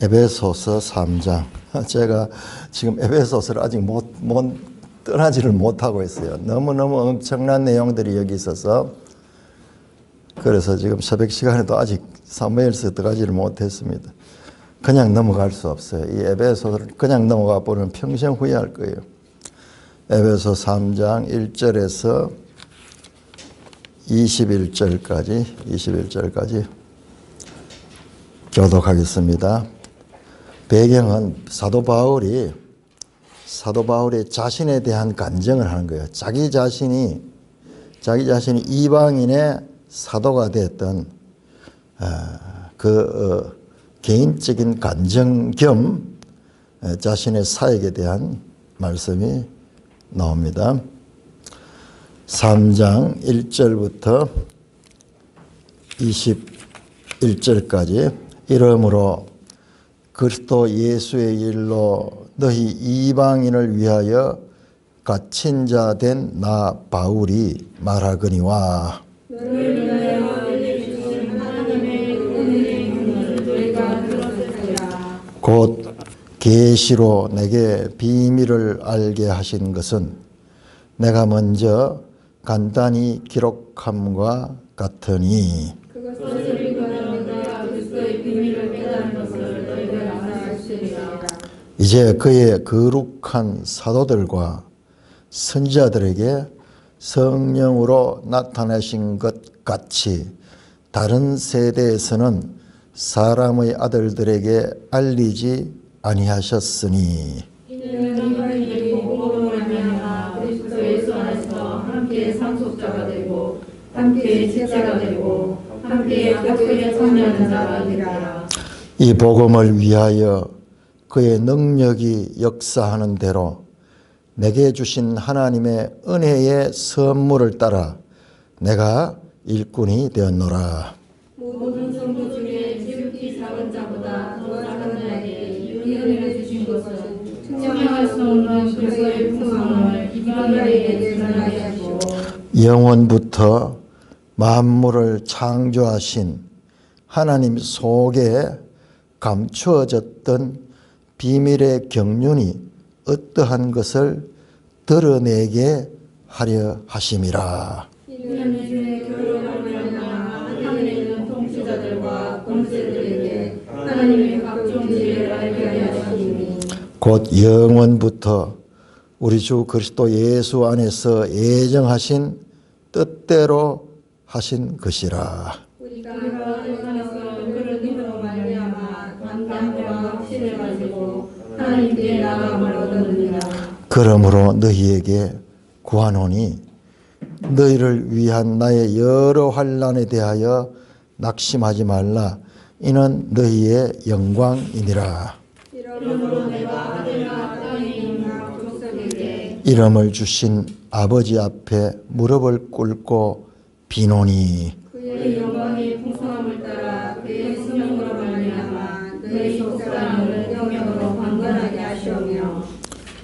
에베소서 3장. 제가 지금 에베소서를 아직 떠나지를 못하고 있어요. 너무너무 엄청난 내용들이 여기 있어서, 그래서 지금 새벽 시간에도 아직 사무엘서에 들어가지를 못했습니다. 그냥 넘어갈 수 없어요. 이 에베소서를 그냥 넘어가 보면 평생 후회할 거예요. 에베소 3장 1절에서 21절까지 교독하겠습니다. 배경은 사도 바울이 자신에 대한 간증을 하는 거예요. 자기 자신이 이방인의 사도가 됐던 개인적인 간증 겸 자신의 사역에 대한 말씀이 나옵니다. 3장 1절부터 21절까지 이러므로 그리스도 예수의 일로 너희 이방인을 위하여 갇힌 자 된 나 바울이 말하거니와 곧 계시로 내게 비밀을 알게 하신 것은 내가 먼저 간단히 기록함과 같으니 이제 그의 거룩한 사도들과 선지자들에게 성령으로 나타나신 것 같이 다른 세대에서는 사람의 아들들에게 알리지 아니하셨으니 함께 상속자가 되고 함께 제자가 되고 함께 약속에 참여하는 자가 되리라. 이 복음을 위하여 그의 능력이 역사하는 대로 내게 주신 하나님의 은혜의 선물을 따라 내가 일꾼이 되었노라. 모든 성도 중에 지극히 작은 자보다 더 작은 자에게 이 은혜를 주신 것은 측량할 수 없는 그리스도의 풍성함을 이방인에게 전하게 하시고 영원부터 만물을 창조하신 하나님 속에 감추어졌던 비밀의 경륜이 어떠한 것을 드러내게 하려 하심이라. 이는 주의 교회를 말미암아 하늘에 있는 통치자들과 권세들에게 하나님의 각종 지혜를 알게 하려 하시니 곧 영원부터 우리 주 그리스도 예수 안에서 예정하신 뜻대로 하신 것이라. 우리가 안에서 그를 믿음으로 말미암아 담대함과 확신을 가지고 하나님께 나아감을 얻느니라. 그러므로 너희에게 구하노니 너희를 위한 나의 여러 환난에 대하여 낙심하지 말라. 이는 너희의 영광이니라. 이러므로 내가 하늘과 땅에 있는 각 족속에게 이름을 주신 아버지 앞에 무릎을 꿇고 비노니 그의 영광의 풍성함을 따라 그의 성령으로 말미암아 너희 속사람을 영역으로 강건하게 하시오며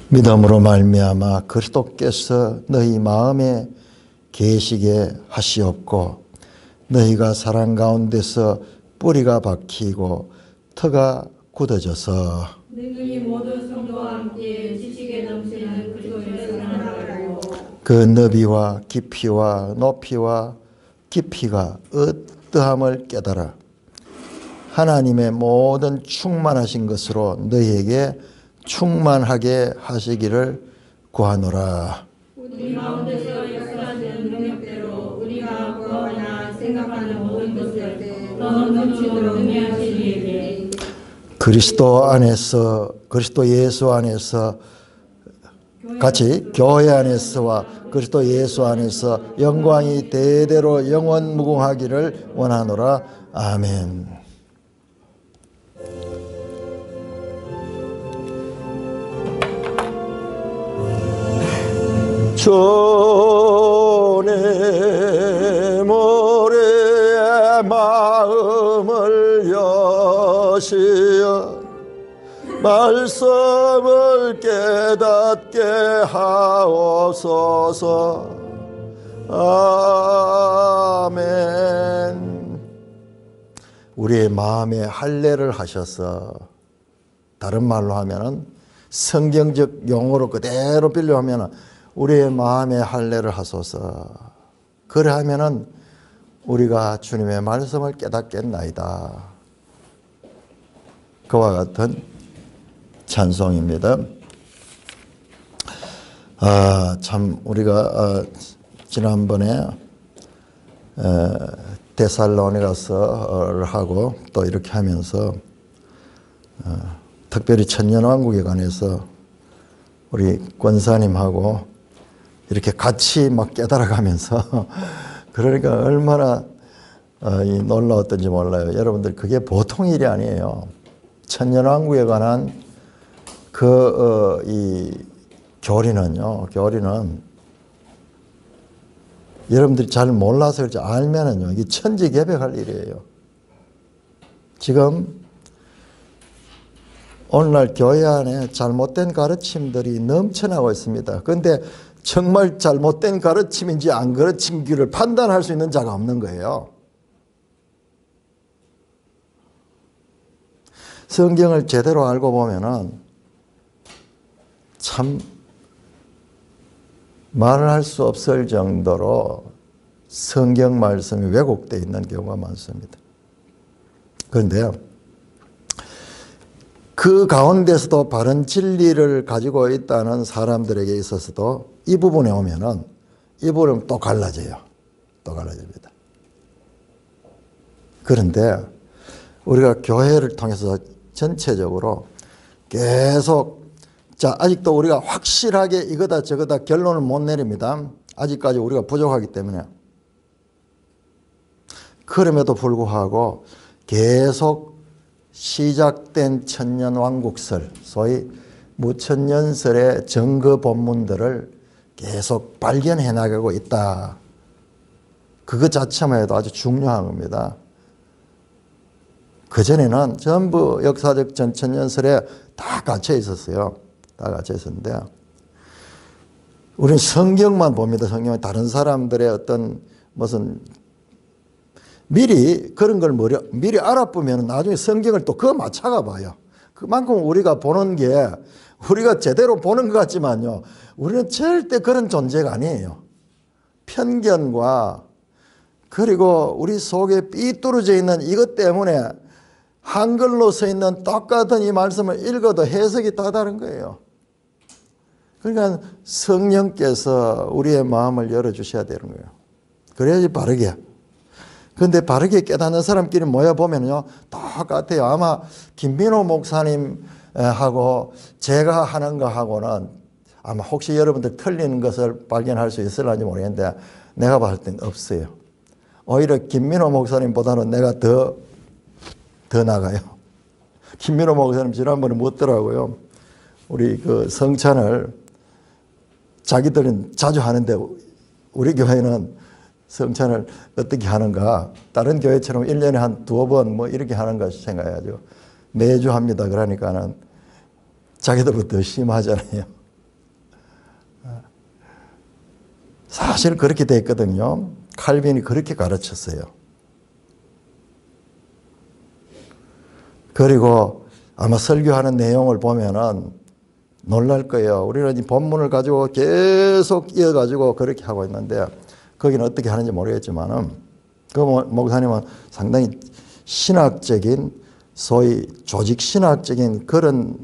믿음으로 말미암아 그리스도께서 너희 마음에 계시게 하시옵고 너희가 사랑 가운데서 뿌리가 박히고 터가 굳어져서 능히 모든 성도와 함께 지식에 넘치는 그리스도의 사랑을 알고 그 너비와 깊이와 높이와 깊이가 어떠함을 깨달아 하나님의 모든 충만하신 것으로 너희에게 충만하게 하시기를 구하노라. 우리 가운데서 역사하는 능력대로 우리가 구하거나 생각하는 모든 것을 더 넘치도록 능히하시니 이에게 그리스도 예수 안에서 같이 교회 안에서와 그리스도 예수 안에서 영광이 대대로 영원무궁하기를 원하노라. 아멘. 주님 우리의 마음을 여시어 말씀을 깨닫게 하옵소서. 아멘. 우리의 마음에 할례를 하셔서 다른 말로 하면은 성경적 용어로 그대로 빌려하면은 우리의 마음에 할례를 하소서. 그래 하면은 우리가 주님의 말씀을 깨닫겠나이다. 그와 같은 찬송입니다. 참 우리가 지난번에 데살로니가서를 하고 또 이렇게 하면서 특별히 천년왕국에 관해서 우리 권사님하고 이렇게 같이 막 깨달아가면서 그러니까 얼마나 놀라웠던지 몰라요. 여러분들 그게 보통 일이 아니에요. 천년왕국에 관한 이 교리는요. 교리는 여러분들이 잘 몰라서 그렇지 알면은요. 이게 천지개벽할 일이에요. 지금 오늘날 교회 안에 잘못된 가르침들이 넘쳐나고 있습니다. 그런데 정말 잘못된 가르침인지 안 가르침기를 판단할 수 있는 자가 없는 거예요. 성경을 제대로 알고 보면은 참 말을 할 수 없을 정도로 성경 말씀이 왜곡되어 있는 경우가 많습니다. 그런데요, 그 가운데서도 바른 진리를 가지고 있다는 사람들에게 있어서도 이 부분에 오면은 이 부분은 또 갈라져요. 또 갈라집니다. 그런데 우리가 교회를 통해서 전체적으로 계속 아직도 우리가 확실하게 이거다 저거다 결론을 못 내립니다. 아직까지 우리가 부족하기 때문에. 그럼에도 불구하고 계속 시작된 천년왕국설, 소위 무천년설의 증거 본문들을 계속 발견해 나가고 있다. 그것 자체만 해도 아주 중요한 겁니다. 그전에는 전부 역사적 전천년설에 다 갇혀 있었어요. 다 갇혀 있었는데 우리는 성경만 봅니다. 성경은 다른 사람들의 어떤 무슨 미리 그런 걸 미리 알아보면 나중에 성경을 또 그거 맞춰가 봐요. 그만큼 우리가 보는 게 우리가 제대로 보는 것 같지만요. 우리는 절대 그런 존재가 아니에요. 편견과 그리고 우리 속에 삐뚤어져 있는 이것 때문에 한글로 써 있는 똑같은 이 말씀을 읽어도 해석이 다 다른 거예요. 그러니까 성령께서 우리의 마음을 열어주셔야 되는 거예요. 그래야지 바르게. 그런데 바르게 깨닫는 사람끼리 모여보면요. 똑같아요. 아마 김민호 목사님하고 제가 하는 거하고는 아마 혹시 여러분들 틀리는 것을 발견할 수 있을지 모르겠는데 내가 봤을 땐 없어요. 오히려 김민호 목사님보다는 내가 더 나가요. 김민호 목사님 지난번에 묻더라고요. 우리 그 성찬을 자기들은 자주 하는데 우리 교회는 성찬을 어떻게 하는가. 다른 교회처럼 1년에 한 2번 뭐 이렇게 하는가 생각해가지고 매주 합니다. 그러니까는 자기들보다 더 심하잖아요. 사실 그렇게 됐거든요. 칼빈이 그렇게 가르쳤어요. 그리고 아마 설교하는 내용을 보면은 놀랄 거예요. 우리는 이 본문을 가지고 계속 이어가지고 그렇게 하고 있는데 거기는 어떻게 하는지 모르겠지만은 그 목사님은 상당히 신학적인 소위 조직 신학적인 그런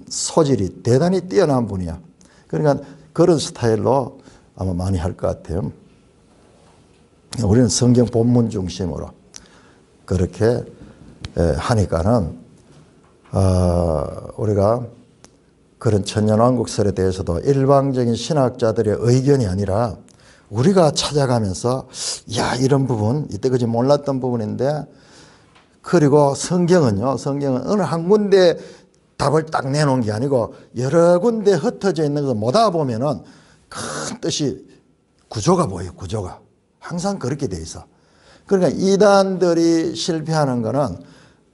소질이 대단히 뛰어난 분이야. 그러니까 그런 스타일로 아마 많이 할 것 같아요. 우리는 성경 본문 중심으로 그렇게 하니까는 우리가 그런 천년왕국설에 대해서도 일방적인 신학자들의 의견이 아니라 우리가 찾아가면서 야 이런 부분 이때까지 몰랐던 부분인데 그리고 성경은요. 성경은 어느 한 군데 답을 딱 내놓은 게 아니고 여러 군데 흩어져 있는 것을 모다 보면은 큰 뜻이 구조가 보여요. 구조가. 항상 그렇게 돼 있어. 그러니까 이단들이 실패하는 거는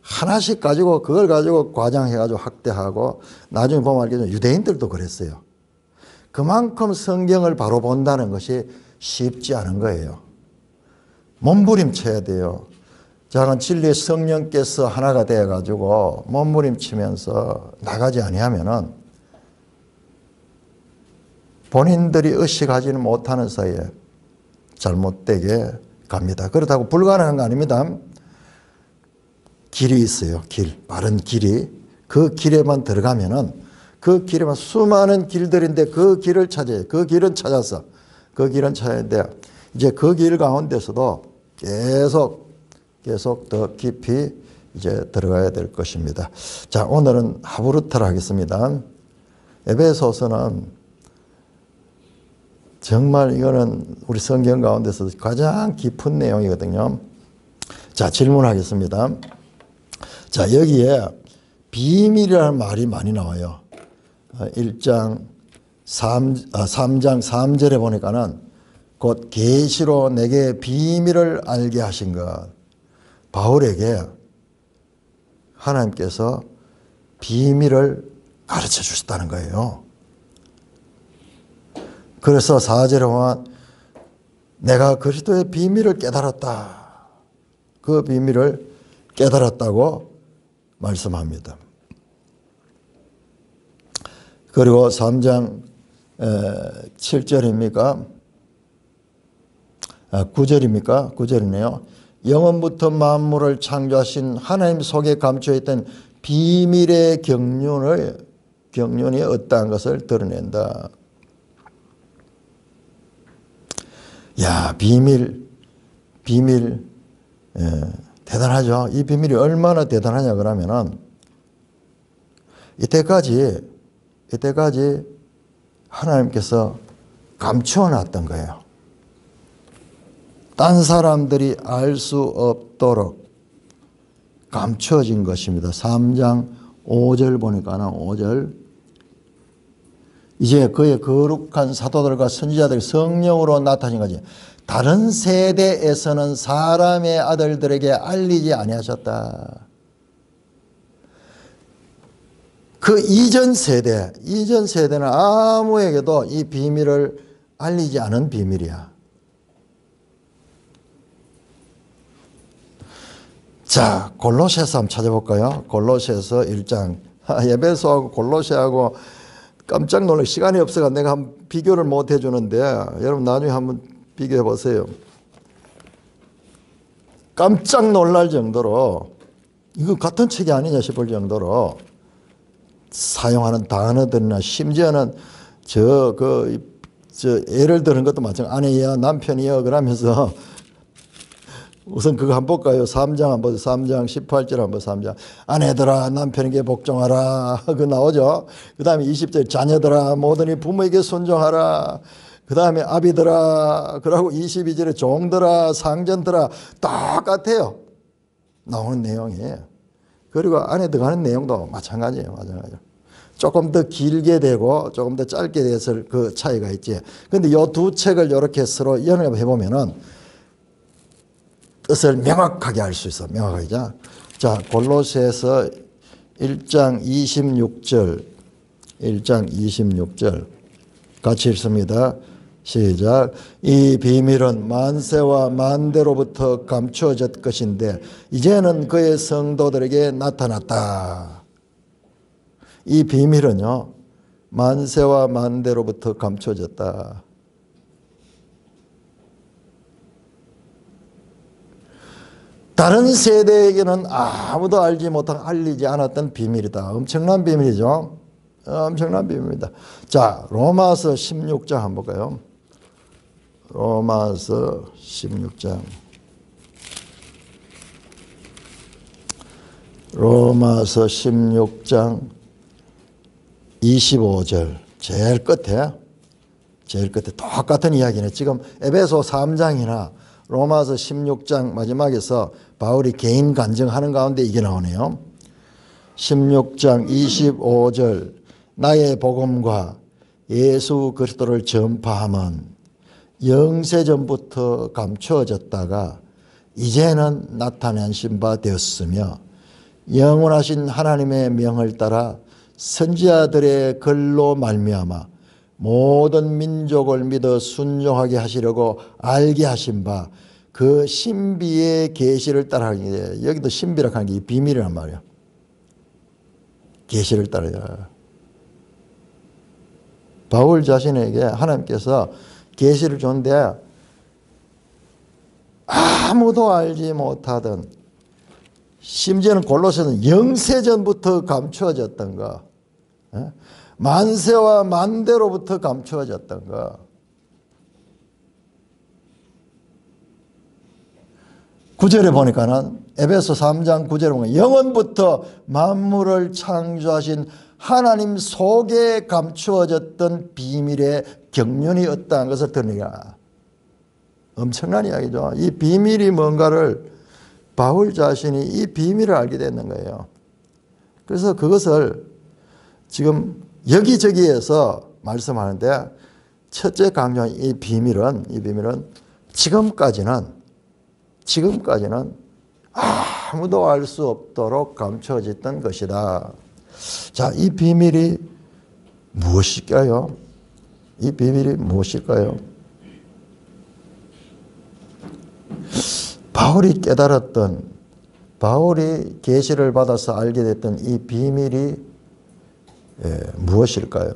하나씩 가지고 그걸 가지고 과장해가지고 확대하고 나중에 보면 알겠지만 유대인들도 그랬어요. 그만큼 성경을 바로 본다는 것이 쉽지 않은 거예요. 몸부림쳐야 돼요. 작은 진리의 성령께서 하나가 되어가지고 몸부림치면서 나가지 아니하면은 본인들이 의식하지는 못하는 사이에 잘못되게 갑니다. 그렇다고 불가능한 거 아닙니다. 길이 있어요. 바른 길이. 그 길에만 들어가면은 그 길에만 수많은 길들인데 그 길을 찾아야 그 길은 찾아서 그 길은 찾아야 돼. 이제 그 길 가운데서도 계속 더 깊이 이제 들어가야 될 것입니다. 자, 오늘은 하부루트를 하겠습니다. 에베소서는 정말 이거는 우리 성경 가운데서 가장 깊은 내용이거든요. 자, 질문하겠습니다. 자, 여기에 비밀이라는 말이 많이 나와요. 3장 3절에 보니까는 곧 계시로 내게 비밀을 알게 하신 것. 바울에게 하나님께서 비밀을 가르쳐 주셨다는 거예요. 그래서 4절에 보면 내가 그리스도의 비밀을 깨달았다. 그 비밀을 깨달았다고 말씀합니다. 그리고 3장 7절입니까? 9절입니까? 9절이네요. 영원부터 만물을 창조하신 하나님 속에 감춰있던 비밀의 경륜이 어떠한 것을 드러낸다. 야, 비밀 대단하죠. 이 비밀이 얼마나 대단하냐 그러면은 이때까지 하나님께서 감추어 놨던 거예요. 딴 사람들이 알 수 없도록 감추어진 것입니다. 3장 5절 보니까는 5절 이제 그의 거룩한 사도들과 선지자들이 성령으로 나타나신 거지. 다른 세대에서는 사람의 아들들에게 알리지 아니하셨다. 그 이전 세대는 아무에게도 이 비밀을 알리지 않은 비밀이야. 자, 골로새서 한번 찾아볼까요? 골로새서 1장. 에베소하고 골로새하고 깜짝 놀라 시간이 없어가 내가 한번 비교를 못 해주는데 여러분 나중에 한번 비교해 보세요. 깜짝 놀랄 정도로 이거 같은 책이 아니냐 싶을 정도로 사용하는 단어들이나 심지어는 예를 드는 것도 마찬가지. 아내야 남편이야 그러면서 우선 그거 한번 볼까요? 3장 한번 보세요. 3장 18절 한번 3장. 아내들아 남편에게 복종하라. 그거 나오죠. 그 다음에 20절 자녀들아 모든 부모에게 순종하라. 그 다음에 아비들아 그러고 22절에 종들아 상전들아 똑같아요. 나오는 내용이. 그리고 안에 들어가는 내용도 마찬가지예요. 조금 더 길게 되고 조금 더 짧게 돼서 그 차이가 있지. 그런데 이 두 책을 이렇게 서로 연합해 보면은 뜻을 명확하게 알 수 있어. 명확하게. 자, 골로새서 1장 26절 같이 읽습니다. 시작. 이 비밀은 만세와 만대로부터 감추어졌 것인데 이제는 그의 성도들에게 나타났다. 이 비밀은요 만세와 만대로부터 감추어졌다. 다른 세대에게는 아무도 알지 못한 알리지 않았던 비밀이다. 엄청난 비밀이죠. 엄청난 비밀입니다. 자, 로마서 16장 한번 볼까요? 로마서 16장. 로마서 16장 25절 제일 끝에 똑같은 이야기네. 지금 에베소 3장이나 로마서 16장 마지막에서 바울이 개인 간증하는 가운데 이게 나오네요. 16장 25절 나의 복음과 예수 그리스도를 전파함은 영세전부터 감추어졌다가 이제는 나타나신 바 되었으며 영원하신 하나님의 명을 따라 선지자들의 글로 말미암아 모든 민족을 믿어 순종하게 하시려고 알게 하신 바 그 신비의 계시를 따라하는 게, 여기도 신비라고 하는 게 비밀이란 말이야. 계시를 따라야. 바울 자신에게 하나님께서 계시를 줬는데 아무도 알지 못하던, 심지어는 골로새는 영세전부터 감추어졌던 거, 만세와 만대로부터 감추어졌던 거, 9절에 보니까는, 에베소 3장 9절에 보면 영원부터 만물을 창조하신 하나님 속에 감추어졌던 비밀의 경륜이 없다는 것을 드러내라. 엄청난 이야기죠. 이 비밀이 뭔가를 바울 자신이 이 비밀을 알게 됐는 거예요. 그래서 그것을 지금 여기저기에서 말씀하는데, 첫째 강조한 이 비밀은 지금까지는 아무도 알 수 없도록 감춰졌던 것이다. 자, 이 비밀이 무엇일까요? 이 비밀이 무엇일까요? 바울이 깨달았던, 바울이 계시를 받아서 알게 됐던 이 비밀이 무엇일까요?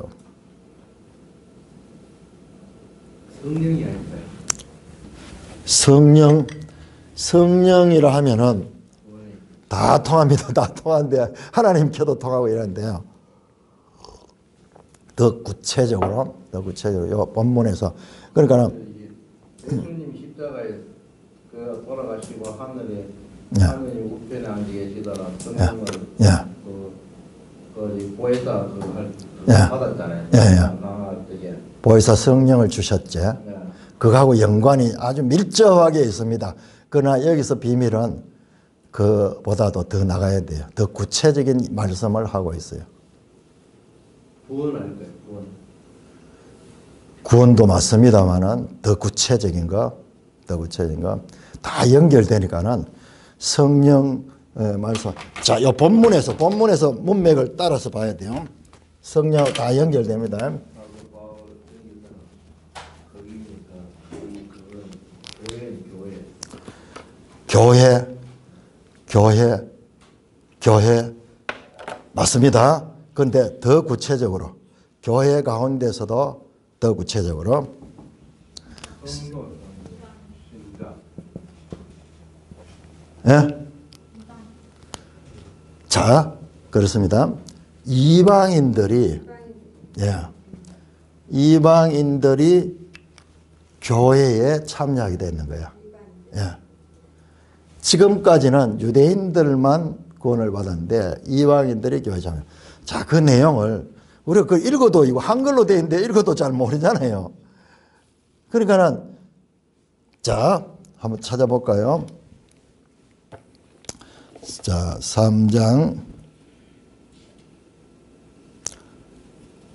성령이 아닐까요? 성령이라 하면은 다 통합니다. 다 통하는데, 하나님께도 통하고 이러는데요. 더 구체적으로 이 본문에서, 그러니까는 예수님 십자가에 그 돌아가시고 하늘에 예. 하느님 우편에 앉아 계시다가 성령을 그 보혜사 받았잖아요. 예. 보혜사 성령을 주셨지. 그거하고 연관이 아주 밀접하게 있습니다. 그러나 여기서 비밀은 그보다도 더 나가야 돼요. 더 구체적인 말씀을 하고 있어요. 구원 아닐까요? 구원도 맞습니다만은 더 구체적인 거 다 연결되니까는 성령 말씀. 자, 이 본문에서 문맥을 따라서 봐야 돼요. 성령 다 연결됩니다. 교회 맞습니다. 그런데 더 구체적으로, 교회 가운데서도 더 구체적으로, 예? 자, 그렇습니다. 이방인들이 교회에 참여하게 되는 거야. 예. 지금까지는 유대인들만 구원을 받았는데 이방인들이 교회 참여. 자, 그 내용을 우리가 그 읽어도, 이거 한글로 되어 있는데 읽어도 잘 모르잖아요. 그러니까는, 자, 한번 찾아볼까요? 자, 3장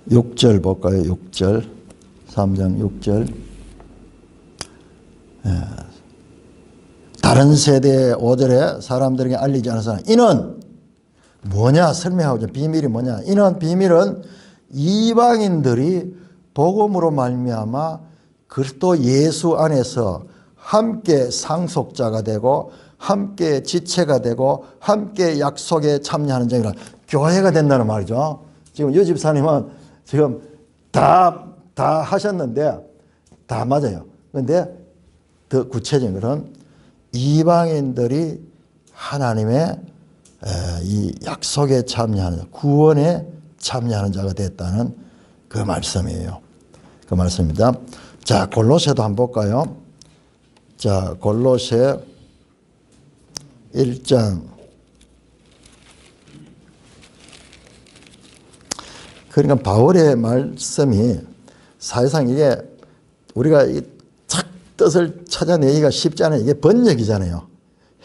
6절 볼까요? 6절. 3장 6절. 예. 다른 세대의 5절에 사람들에게 알리지 않아서, 이는 뭐냐 설명하죠. 비밀이 뭐냐. 이는 비밀은 이방인들이 복음으로 말미암아 그리스도 예수 안에서 함께 상속자가 되고 함께 지체가 되고 함께 약속에 참여하는 점이라, 교회가 된다는 말이죠. 지금 유 집사님은 지금 다 하셨는데 다 맞아요. 그런데 더 구체적인 것은 이방인들이 하나님의 이 약속에 참여하는, 구원에 참여하는 자가 됐다는 그 말씀이에요. 그 말씀입니다. 자, 골로새도 한번 볼까요? 자, 골로새 1장. 그러니까 바울의 말씀이 사실상 이게 우리가 착 뜻을 찾아내기가 쉽지 않아요. 이게 번역이잖아요.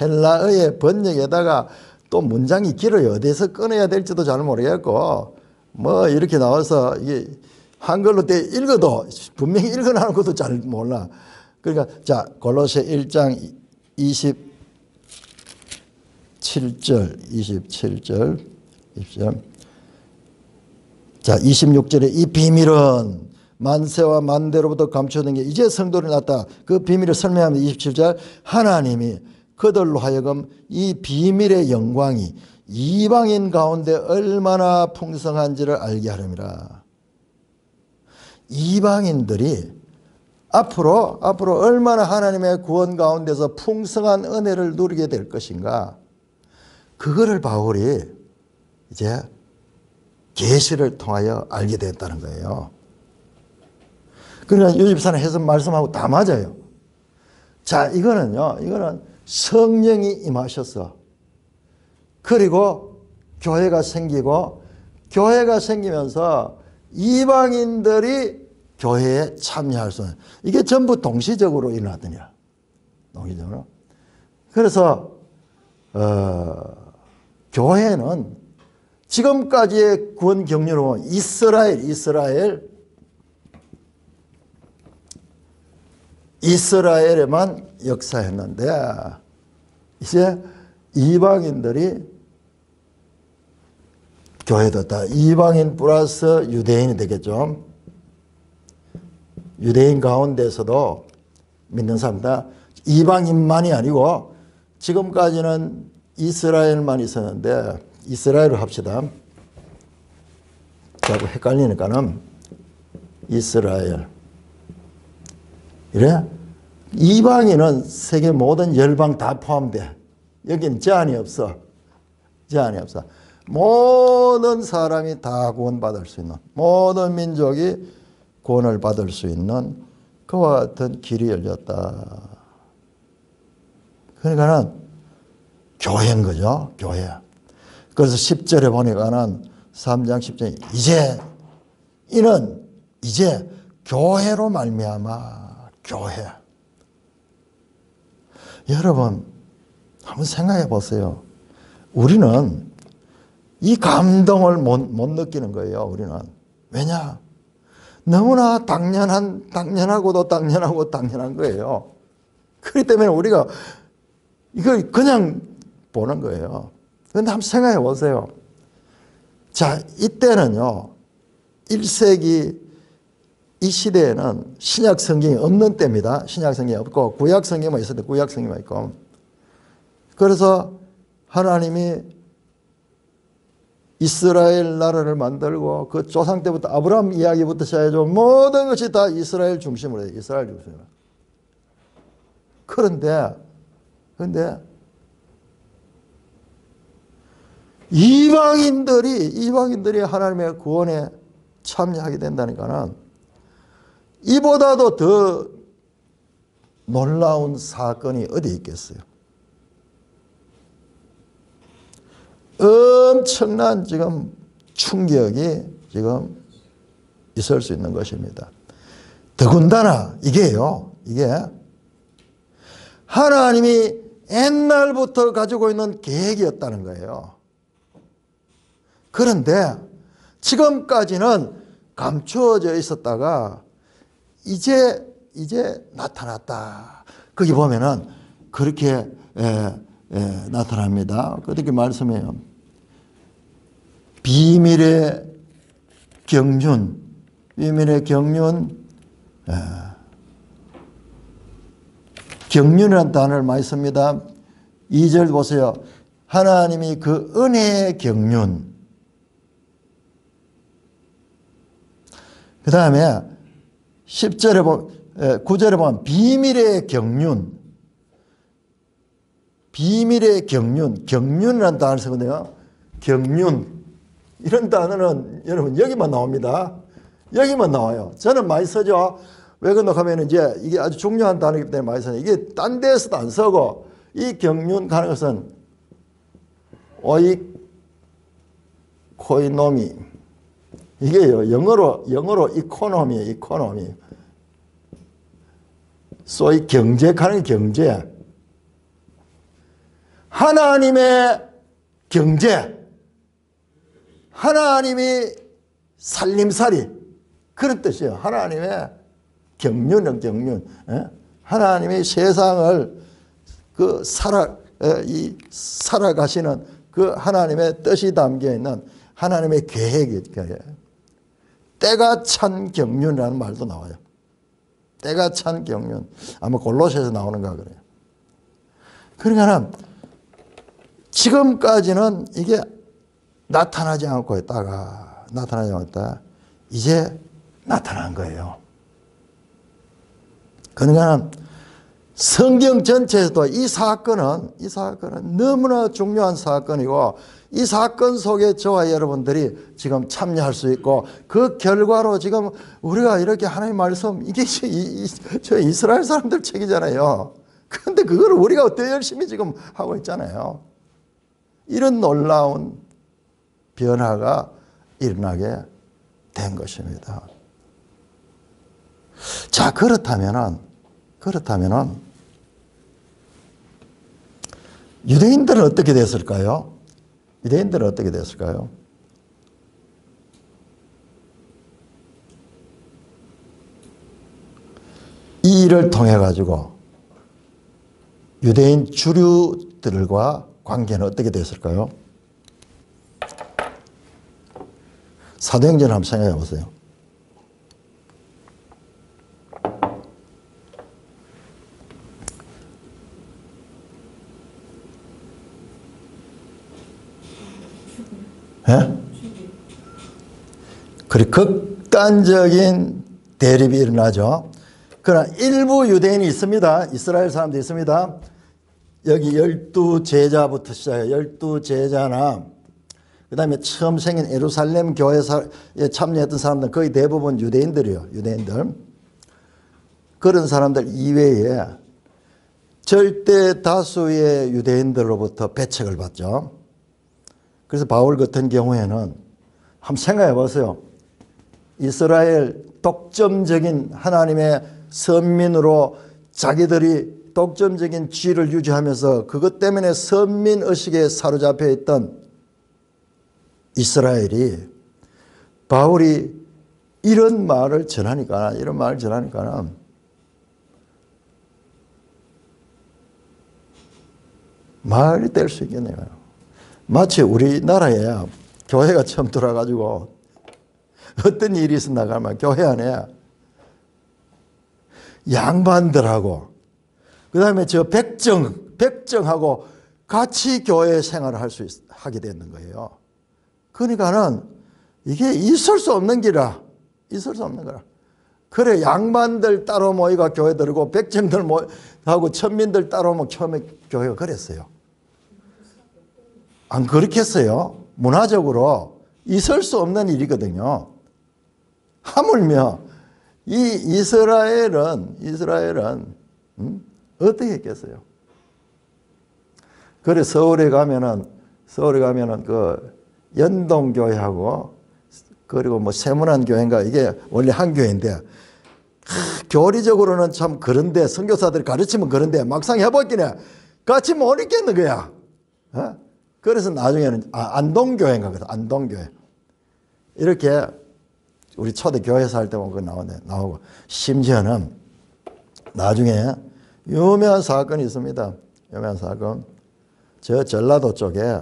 헬라어의 번역에다가 또 문장이 길어요. 어디서 끊어야 될지도 잘 모르겠고, 뭐 이렇게 나와서 이게 한글로 돼 읽어도 분명히 읽어나는 것도 잘 몰라. 그러니까 자, 골로새 1장 27절. 자, 26절에 이 비밀은 만세와 만대로부터 감춰둔 게 이제 성도를 낳았다. 그 비밀을 설명합니다. 27절 하나님이 그들로 하여금 이 비밀의 영광이 이방인 가운데 얼마나 풍성한지를 알게 하렵니다. 이방인들이 앞으로 얼마나 하나님의 구원 가운데서 풍성한 은혜를 누리게 될 것인가, 그거를 바울이 이제 계시를 통하여 알게 됐다는 거예요. 그러니까 요집사는 해석 말씀하고 다 맞아요. 자, 이거는 성령이 임하셔서, 그리고 교회가 생기고, 교회가 생기면서 이방인들이 교회에 참여할 수 있는, 이게 전부 동시적으로 일어나더냐. 동시적으로. 그래서 교회는 지금까지의 구원 경륜으로 이스라엘에만 역사했는데, 이제 이방인들이 교회도 다 이방인 플러스 유대인이 되겠죠. 유대인 가운데서도 믿는 사람들, 이방인만이 아니고 지금까지는 이스라엘만 있었는데, 이스라엘로 합시다. 자꾸 헷갈리니까는 이스라엘. 이래? 이방인은 세계 모든 열방 다 포함돼. 여기는 제한이 없어. 제한이 없어. 모든 사람이 다 구원받을 수 있는, 모든 민족이 구원을 받을 수 있는 그와 같은 길이 열렸다. 그러니까는 교회인 거죠. 교회. 그래서 10절에 보니까는 3장 10절에 이제 교회로 말미암아. 교회. 여러분 한번 생각해 보세요. 우리는 이 감동을 못 느끼는 거예요. 우리는. 왜냐? 너무나 당연하고도 당연한 거예요. 그렇기 때문에 우리가 이걸 그냥 보는 거예요. 그런데 한번 생각해 보세요. 자, 이때는요, 1세기 이 시대에는 신약 성경이 없는 때입니다. 신약 성경이 없고 구약 성경만 있었는데, 구약 성경만 있고. 그래서 하나님이 이스라엘 나라를 만들고 그 조상 때부터 아브라함 이야기부터 시작해서 모든 것이 다 이스라엘 중심으로 해요. 이스라엘 중심으로. 그런데 이방인들이 하나님의 구원에 참여하게 된다니까는 이보다도 더 놀라운 사건이 어디 있겠어요? 엄청난 지금 충격이 지금 있을 수 있는 것입니다. 더군다나 이게 하나님이 옛날부터 가지고 있는 계획이었다는 거예요. 그런데 지금까지는 감추어져 있었다가 이제 나타났다. 거기 보면은 그렇게 나타납니다. 그렇게 말씀해요. 비밀의 경륜. 경륜이라는 단어를 많이 씁니다. 2절 보세요. 하나님이 그 은혜의 경륜. 그 다음에 9절에 보면 비밀의 경륜. 경륜이라는 단어를 쓰거든요. 경륜. 이런 단어는 여러분 여기만 나옵니다. 여기만 나와요. 저는 많이 쓰죠. 왜 그런가 하면 이제 이게 아주 중요한 단어이기 때문에 많이 써요. 이게 딴 데서도 안 쓰고, 이 경륜 하는 것은 코이노미. 이게요, 영어로 이코노미예요, 이코노미. 소위 경제하는 경제. 하나님의 경제. 하나님이 살림살이. 그런 뜻이에요. 하나님의 경륜. 하나님이 세상을 살아가시는 그 하나님의 뜻이 담겨 있는 하나님의 계획이에요. 때가 찬 경륜이라는 말도 나와요. 때가 찬 경륜. 아마 골로새에서 나오는가 그래요. 그러니까 지금까지는 이게 나타나지 않고 있다가 나타나지 않고 있다가 이제 나타난 거예요. 그러니까 성경 전체에서도 이 사건은 너무나 중요한 사건이고 이 사건 속에 저와 여러분들이 지금 참여할 수 있고 그 결과로 지금 우리가 이렇게 하나님의 말씀 이게 저 이스라엘 사람들 책이잖아요. 그런데 그걸 우리가 어떻게 열심히 지금 하고 있잖아요. 이런 놀라운 변화가 일어나게 된 것입니다. 자, 그렇다면은 유대인들은 어떻게 됐을까요? 유대인들은 어떻게 됐을까요? 이 일을 통해 가지고 유대인 주류들과 관계는 어떻게 됐을까요? 사도행전 한번 생각해 보세요. 예? 그리고 극단적인 대립이 일어나죠. 그러나 일부 유대인이 있습니다. 이스라엘 사람도 있습니다. 여기 12제자부터 시작해요. 12제자나 그 다음에 처음 생긴 예루살렘 교회에 참여했던 사람들은 거의 대부분 유대인들이에요. 유대인들. 그런 사람들 이외에 절대 다수의 유대인들로부터 배척을 받죠. 그래서 바울 같은 경우에는 한번 생각해 보세요. 이스라엘 독점적인 하나님의 선민으로 자기들이 독점적인 지위를 유지하면서 그것 때문에 선민의식에 사로잡혀 있던 이스라엘이 바울이 이런 말을 전하니까 말이 될 수 있겠네요. 마치 우리나라에 교회가 처음 들어와가지고 어떤 일이 있었나 하면 교회 안에 양반들하고 그 다음에 저 백정하고 같이 교회 생활을 하게 되는 거예요. 그러니까는 이게 있을 수 없는 기라. 그래, 양반들 따로 모이가 교회 들고 백정들 하고 천민들 따로 모이고 처음에 교회가 그랬어요. 안 그렇겠어요? 문화적으로 있을 수 없는 일이거든요. 하물며 이 이스라엘은 어떻게 했겠어요? 그래 서울에 가면은 그 연동교회하고 그리고 뭐 세문안교회인가 이게 원래 한 교회인데 교리적으로는 참 그런데 선교사들이 가르치면 그런데 막상 해보기는 같이 못 있겠는 거야. 그래서 나중에는 안동교회인가 그래서 안동교회 이렇게 우리 초대 교회에서 할 때 보면 나오고 심지어는 나중에 유명한 사건이 있습니다. 유명한 사건. 저 전라도 쪽에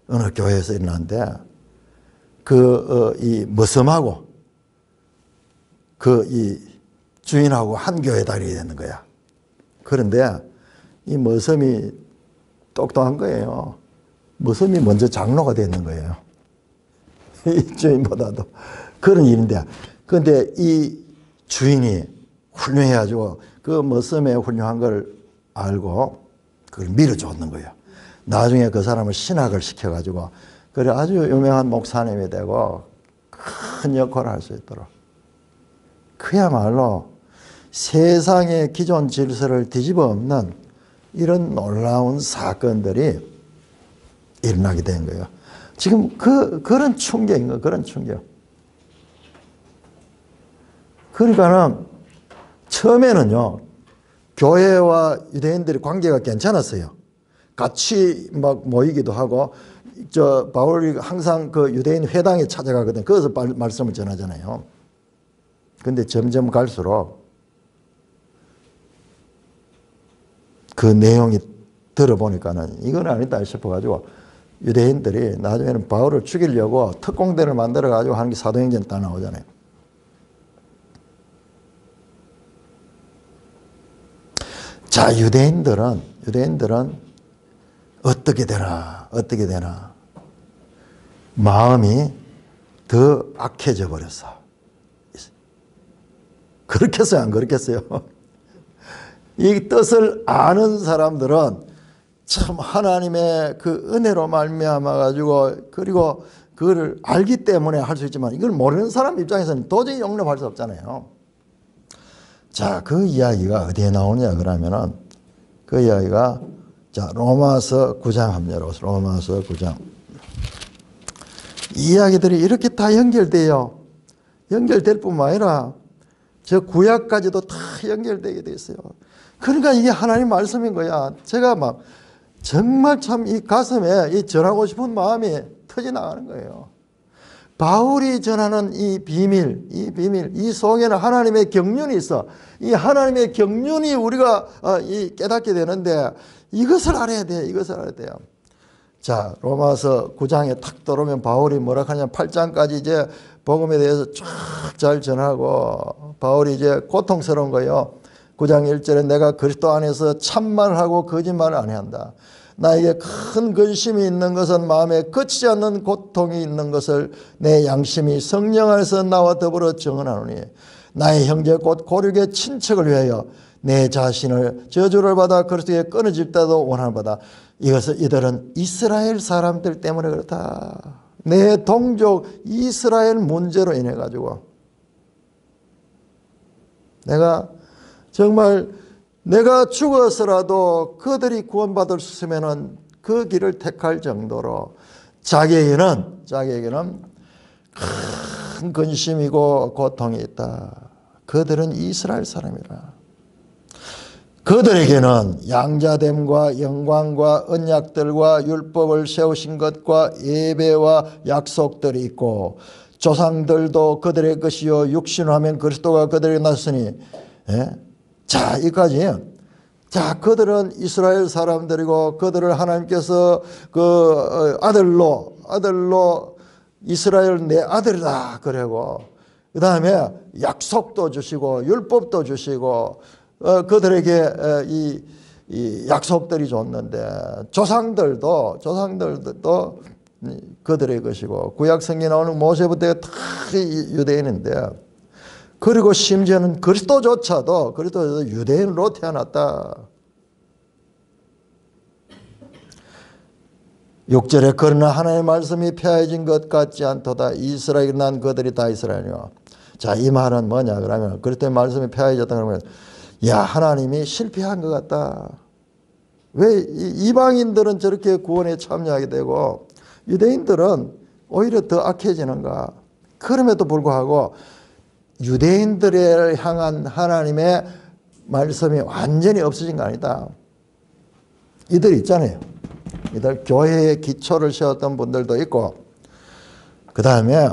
어느 교회에서 일어났는데 이 머슴하고 이 주인하고 한 교회 다니게 되는 거야. 그런데 이 머슴이 똑똑한 거예요. 머슴이 먼저 장로가 되는 거예요. 이 주인보다도. 그런 일인데. 그런데 이 주인이 훌륭해가지고 그 머슴의 훌륭한 걸 알고 그걸 밀어줬는 거예요. 나중에 그 사람을 신학을 시켜가지고 그래 아주 유명한 목사님이 되고 큰 역할을 할 수 있도록. 그야말로 세상의 기존 질서를 뒤집어 엎는 이런 놀라운 사건들이 일어나게 된 거예요. 지금 그런 충격인 거예요. 그런 충격. 그러니까는 처음에는요, 교회와 유대인들의 관계가 괜찮았어요. 같이 막 모이기도 하고, 바울이 항상 그 유대인 회당에 찾아가거든요. 거기서 말씀을 전하잖아요. 근데 점점 갈수록 그 내용이 들어보니까는 이건 아니다 싶어가지고 유대인들이 나중에는 바울을 죽이려고 특공대를 만들어가지고 하는 게 사도행전에 딱 나오잖아요. 자, 유대인들은 어떻게 되나. 마음이 더 악해져 버렸어. 그렇겠어요? 안 그렇겠어요? 이 뜻을 아는 사람들은 참 하나님의 그 은혜로 말미암아 가지고 그리고 그거를 알기 때문에 할 수 있지만 이걸 모르는 사람 입장에서는 도저히 용납할 수 없잖아요. 자, 그 이야기가 어디에 나오냐 그러면은 그 이야기가 자, 로마서 9장 한번 열어보세요. 로마서 9장. 이 이야기들이 이렇게 다 연결돼요. 연결될 뿐만 아니라 저 구약까지도 다 연결되게 돼 있어요. 그러니까 이게 하나님 말씀인 거야. 제가 막 정말 참 이 가슴에 이 전하고 싶은 마음이 터져 나가는 거예요. 바울이 전하는 이 비밀, 이 속에는 하나님의 경륜이 있어. 이 하나님의 경륜이 우리가 깨닫게 되는데 이것을 알아야 돼. 이것을 알아야 돼요. 자, 로마서 9장에 탁 들어오면 바울이 뭐라 하냐면 8장까지 이제 복음에 대해서 쫙 잘 전하고 바울이 이제 고통스러운 거예요. 9장 1절에 내가 그리스도 안에서 참말을 하고 거짓말을 안 해야 한다. 나에게 큰 근심이 있는 것은 마음에 거치지 않는 고통이 있는 것을 내 양심이 성령 안에서 나와 더불어 증언하노니 나의 형제 곧 고륙의 친척을 위하여 내 자신을 저주를 받아 그리스도에 끊어질 때도 원하는 바다. 이들은 이스라엘 사람들 때문에 그렇다. 내 동족 이스라엘 문제로 인해 가지고 내가 죽어서라도 그들이 구원받을 수 있으면은 그 길을 택할 정도로 자기에게는 큰 근심이고 고통이 있다. 그들은 이스라엘 사람이라. 그들에게는 양자됨과 영광과 언약들과 율법을 세우신 것과 예배와 약속들이 있고 조상들도 그들의 것이요 육신하면 그리스도가 그들에게 났으니 자, 여기까지. 자, 그들은 이스라엘 사람들이고 그들을 하나님께서 그 아들로 이스라엘 내 아들이다 그러고 그 다음에 약속도 주시고 율법도 주시고 그들에게 이 약속들이 줬는데 조상들도 그들의 것이고 구약성경에 나오는 모세부터 다 유대인인데 그리고 심지어는 그리스도조차도 유대인으로 태어났다. 6절에 그러나 하나님의 말씀이 폐하여진 것 같지 않도다. 이스라엘에 난 그들이 다 이스라엘이요. 자, 이 말은 뭐냐 그러면 그리스도의 말씀이 폐하여졌다 그러면 야, 하나님이 실패한 것 같다. 왜 이방인들은 저렇게 구원에 참여하게 되고 유대인들은 오히려 더 악해지는가. 그럼에도 불구하고 유대인들을 향한 하나님의 말씀이 완전히 없어진 거 아니다. 이들 있잖아요. 이들 교회의 기초를 세웠던 분들도 있고 그 다음에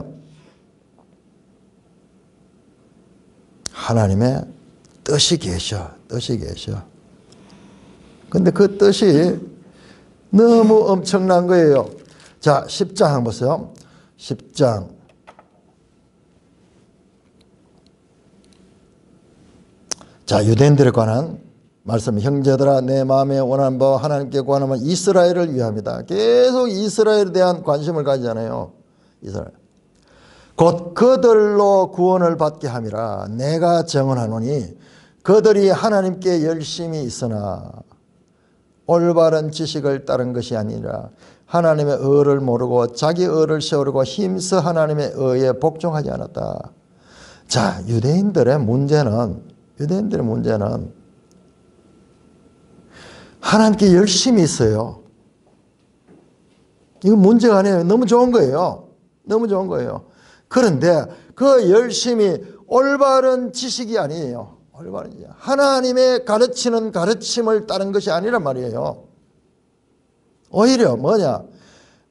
하나님의 뜻이 계셔. 근데 그 뜻이 너무 엄청난 거예요. 자, 10장 한번 보세요. 10장. 자, 유대인들에 관한 말씀. 형제들아 내 마음에 원하는 바와 하나님께 구하는 이스라엘을 위함이다. 계속 이스라엘에 대한 관심을 가지잖아요. 이스라엘. 곧 그들로 구원을 받게 함이라. 내가 정언하노니 그들이 하나님께 열심히 있으나 올바른 지식을 따른 것이 아니라 하나님의 의를 모르고 자기 의를 세우려고 힘써 하나님의 의에 복종하지 않았다. 자, 유대인들의 문제는 하나님께 열심히 있어요. 이거 문제가 아니에요. 너무 좋은 거예요. 그런데 그 열심이 올바른 지식이 아니에요. 하나님의 가르치는 가르침을 따른 것이 아니란 말이에요. 오히려 뭐냐?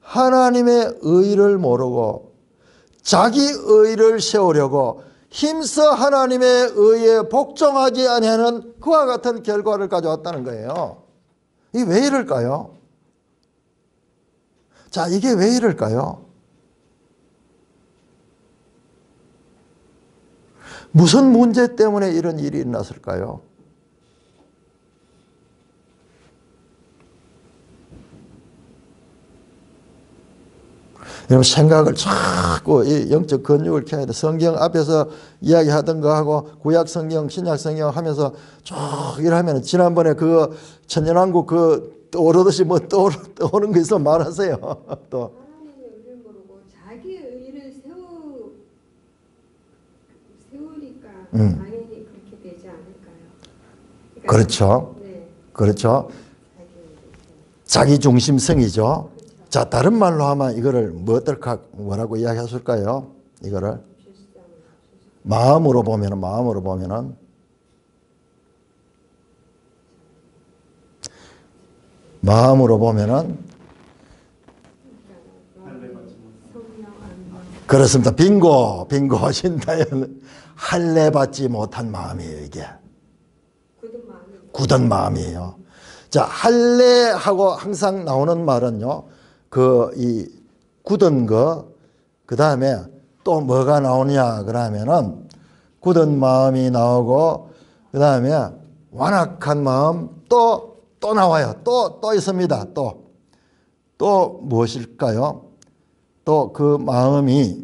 하나님의 의를 모르고 자기 의를 세우려고 힘써 하나님의 의에 복종하지 아니하는 그와 같은 결과를 가져왔다는 거예요. 이게 왜 이럴까요? 자, 이게 왜 이럴까요? 무슨 문제 때문에 이런 일이 일어났을까요? 여러분 생각을 자꾸 이 영적 근육을 켜야 돼. 성경 앞에서 이야기하던 거 하고 구약 성경, 신약 성경 하면서 쭉 이러면 지난번에 그 천년왕국 그 떠오르듯이 뭐 떠오르는 거 있으면 말하세요. 또 하나님의 의를 모르고 자기의 의를 세우니까 당연히 그렇게 되지 않을까요? 그러니까 그렇죠. 네, 그렇죠. 자기의 의를 자기 중심성이죠. 자, 다른 말로 하면 이거를 뭐라고 이야기했을까요? 이거를 마음으로 보면은 그렇습니다. 빙고 신다연 할례 받지 못한 마음이에요. 이게 굳은 마음이에요. 자, 할례하고 항상 나오는 말은요, 이 굳은 거, 그 다음에 또 뭐가 나오냐 그러면은 굳은 마음이 나오고, 그 다음에 완악한 마음 또 나와요. 또 있습니다. 또 무엇일까요? 또 그 마음이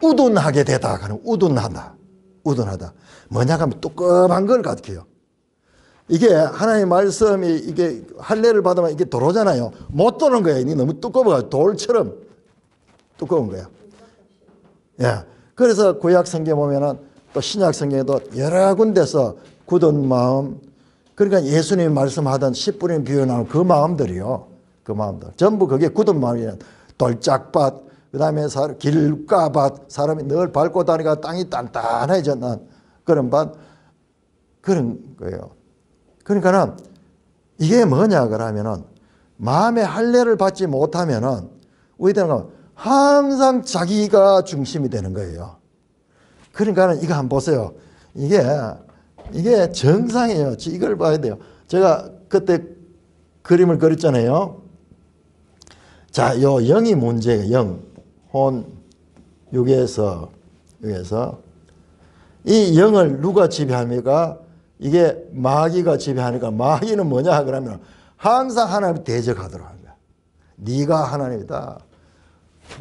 우둔하게 되다. 우둔하다. 뭐냐 하면 뚜껑한 걸 가득해요. 이게 하나님의 말씀이 이게 할례를 받으면 이게 들어오잖아요. 못 도는 거예요. 이게 너무 두꺼워가지고 돌처럼 두꺼운 거예요. 예. 그래서 구약 성경 보면은 또 신약 성경에도 여러 군데서 굳은 마음, 그러니까 예수님이 말씀하던 10분의 비유 나온 그 마음들이요. 그 마음들. 전부 그게 굳은 마음이에요. 돌짝밭, 그 다음에 길가밭, 사람이 늘 밟고 다니까 땅이 단단해졌는 그런 밭, 그런 거예요. 그러니까는 이게 뭐냐 그러면은 마음의 할례를 받지 못하면은 우리들은 항상 자기가 중심이 되는 거예요. 그러니까는 이거 한번 보세요. 이게 정상이에요. 이걸 봐야 돼요. 제가 그때 그림을 그렸잖아요. 자, 요 영이 문제예요. 영, 혼, 육에서 이 영을 누가 지배합니까? 이게 마귀가 지배하니까 마귀는 뭐냐 그러면 항상 하나님 대적하도록 하는 거야. 네가 하나님이다.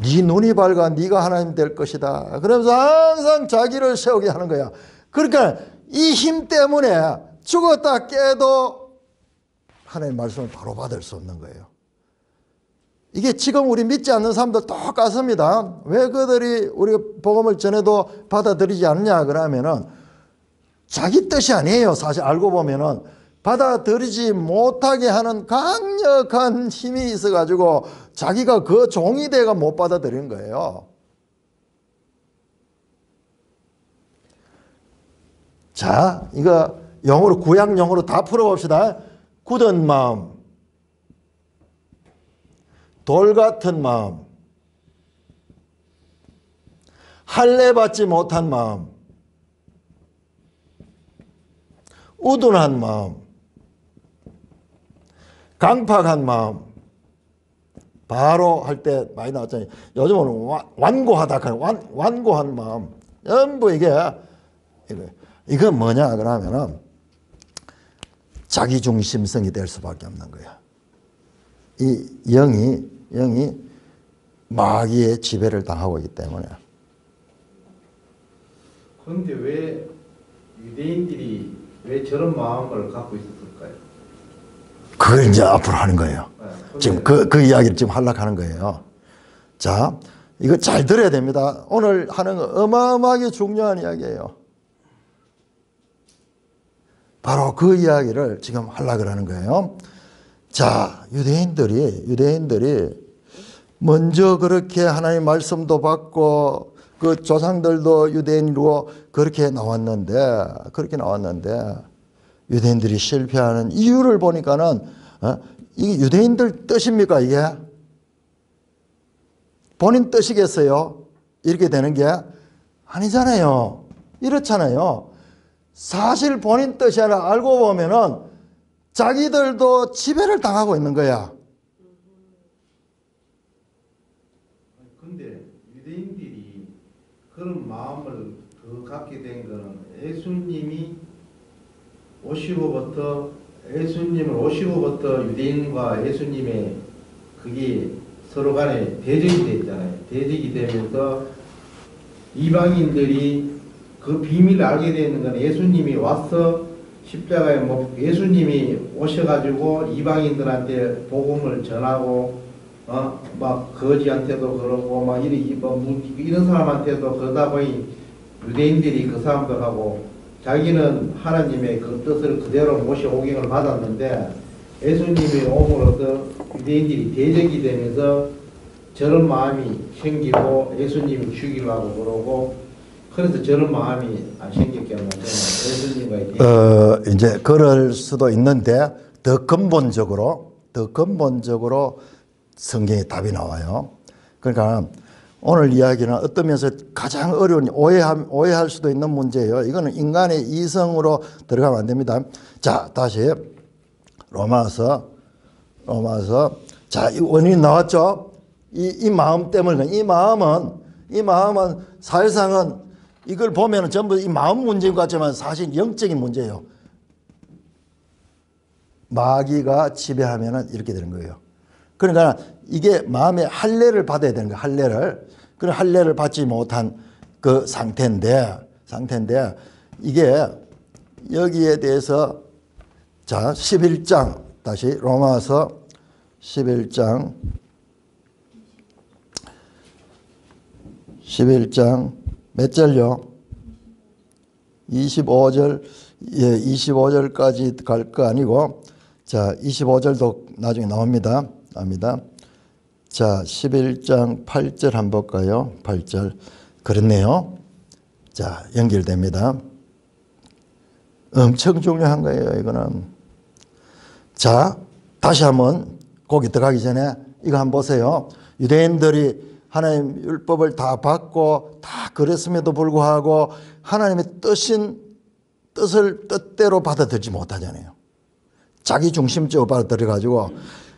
네 눈이 밝아 네가 하나님 될 것이다. 그러면서 항상 자기를 세우게 하는 거야. 그러니까 이 힘 때문에 죽었다 깨도 하나님의 말씀을 바로 받을 수 없는 거예요. 이게 지금 우리 믿지 않는 사람들 똑같습니다. 왜 그들이 우리가 복음을 전해도 받아들이지 않냐 그러면은 자기 뜻이 아니에요. 사실 알고 보면은 받아들이지 못하게 하는 강력한 힘이 있어가지고 자기가 그 종이 돼가 못 받아들이는 거예요. 자, 이거 영어로 구약 영어로 다 풀어봅시다. 굳은 마음, 돌 같은 마음, 할례 받지 못한 마음, 우둔한 마음, 강팍한 마음, 바로 할 때 많이 나왔잖아요. 요즘은 완고하다, 완고한 마음. 전부 이건 뭐냐 그러면은 자기 중심성이 될 수밖에 없는 거야. 이 영이 마귀의 지배를 당하고 있기 때문에. 그런데 왜 유대인들이 왜 저런 마음을 갖고 있었을까요? 그걸 이제 앞으로 하는 거예요. 네, 지금 그 이야기를 지금 하려고 하는 거예요. 자, 이거 잘 들어야 됩니다. 오늘 하는 거 어마어마하게 중요한 이야기예요. 바로 그 이야기를 지금 하려고 하는 거예요. 자, 유대인들이 먼저 그렇게 하나님의 말씀도 받고 그 조상들도 유대인으로 그렇게 나왔는데 유대인들이 실패하는 이유를 보니까는 이게 유대인들 뜻입니까 이게? 본인 뜻이겠어요? 이렇게 되는 게 아니잖아요. 이렇잖아요. 사실 본인 뜻이 아니라 알고 보면은 자기들도 지배를 당하고 있는 거야. 유대인들이 그런 마음을 더 갖게 된 것은 예수님을 오시고부터 유대인과 예수님의 그게 서로 간에 대적이 됐잖아요. 대적이 되면서 이방인들이 그 비밀을 알게 되는 건 예수님이 와서 십자가에 못, 예수님이 오셔가지고 이방인들한테 복음을 전하고 막 거지한테도 그러고 막 이런 사람한테도 그러다 보니 유대인들이 그 사람들하고 자기는 하나님의 그 뜻을 그대로 모셔오기를 받았는데 예수님이 옴으로써 유대인들이 대적이 되면서 저런 마음이 생기고 예수님이 죽이려고 그러고 그래서 저런 마음이 안 생겼기 때문에 예수님과 이제 그럴 수도 있는데 더 근본적으로 성경에 답이 나와요. 그러니까 오늘 이야기는 어떤 면에서 가장 어려운 오해할 수도 있는 문제예요. 이거는 인간의 이성으로 들어가면 안 됩니다. 자, 다시 로마서 자, 이 원인이 나왔죠. 이 마음 때문에 이 마음은 사실상은 이걸 보면은 전부 이 마음 문제인 것 같지만 사실 영적인 문제예요. 마귀가 지배하면은 이렇게 되는 거예요. 그러니까 이게 마음의 할례를 받아야 되는 거예요. 할례를. 그런 할례를 받지 못한 그 상태인데 이게 여기에 대해서 자 11장 다시 로마서 11장 몇 절요? 25절 25절까지 갈 거 아니고 자 25절도 나중에 나옵니다. 자 11장 8절 한번 볼까요? 8절 그렇네요. 자 연결됩니다. 엄청 중요한 거예요. 이거는. 자 다시 한번 거기 들어가기 전에 이거 한번 보세요. 유대인들이 하나님 율법을 다 받고 다 그랬음에도 불구하고 하나님의 뜻을 뜻대로 받아들이지 못하잖아요. 자기 중심적으로 받아들여가지고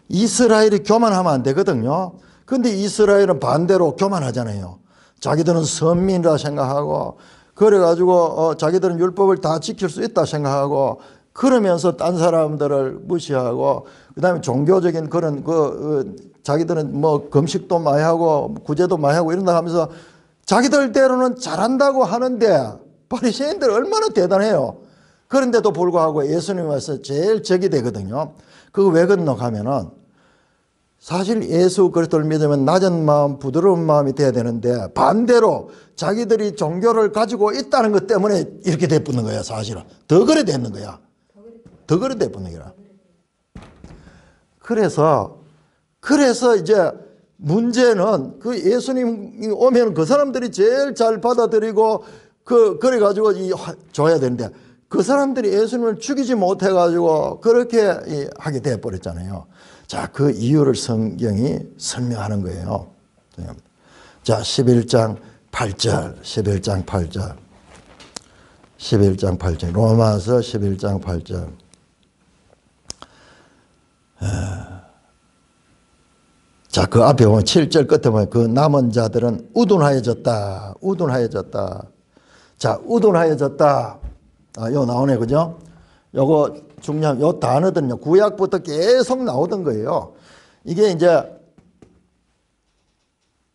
이스라엘이 교만하면 안 되거든요. 근데 이스라엘은 반대로 교만하잖아요. 자기들은 선민이라 생각하고 그래가지고 자기들은 율법을 다 지킬 수 있다 생각하고 그러면서 딴 사람들을 무시하고 그다음에 종교적인 그런 자기들은 뭐 금식도 많이 하고 구제도 많이 하고 이런다 하면서 자기들대로는 잘한다고 하는데 바리새인들 얼마나 대단해요. 그런데도 불구하고 예수님이 와서 제일 적이 되거든요. 그거 왜 그런가 하면은 사실 예수 그리스도를 믿으면 낮은 마음, 부드러운 마음이 돼야 되는데 반대로 자기들이 종교를 가지고 있다는 것 때문에 이렇게 돼버는 거야. 사실은 더 그래 됐는 거야. 더 그래 돼버는 거야. 그래서 이제 문제는 그 예수님이 오면 그 사람들이 제일 잘 받아들이고 그래가지고 줘야 되는데 그 사람들이 예수님을 죽이지 못해가지고 그렇게 하게 돼버렸잖아요. 자, 그 이유를 성경이 설명하는 거예요. 자, 11장 8절. 로마서 11장 8절. 자, 그 앞에 보면 7절 끝에 보면 그 남은 자들은 우둔하여졌다. 자, 우둔하여졌다. 요 나오네, 그죠? 요거 중요한, 요 단어들은요, 구약부터 계속 나오던 거예요. 이게 이제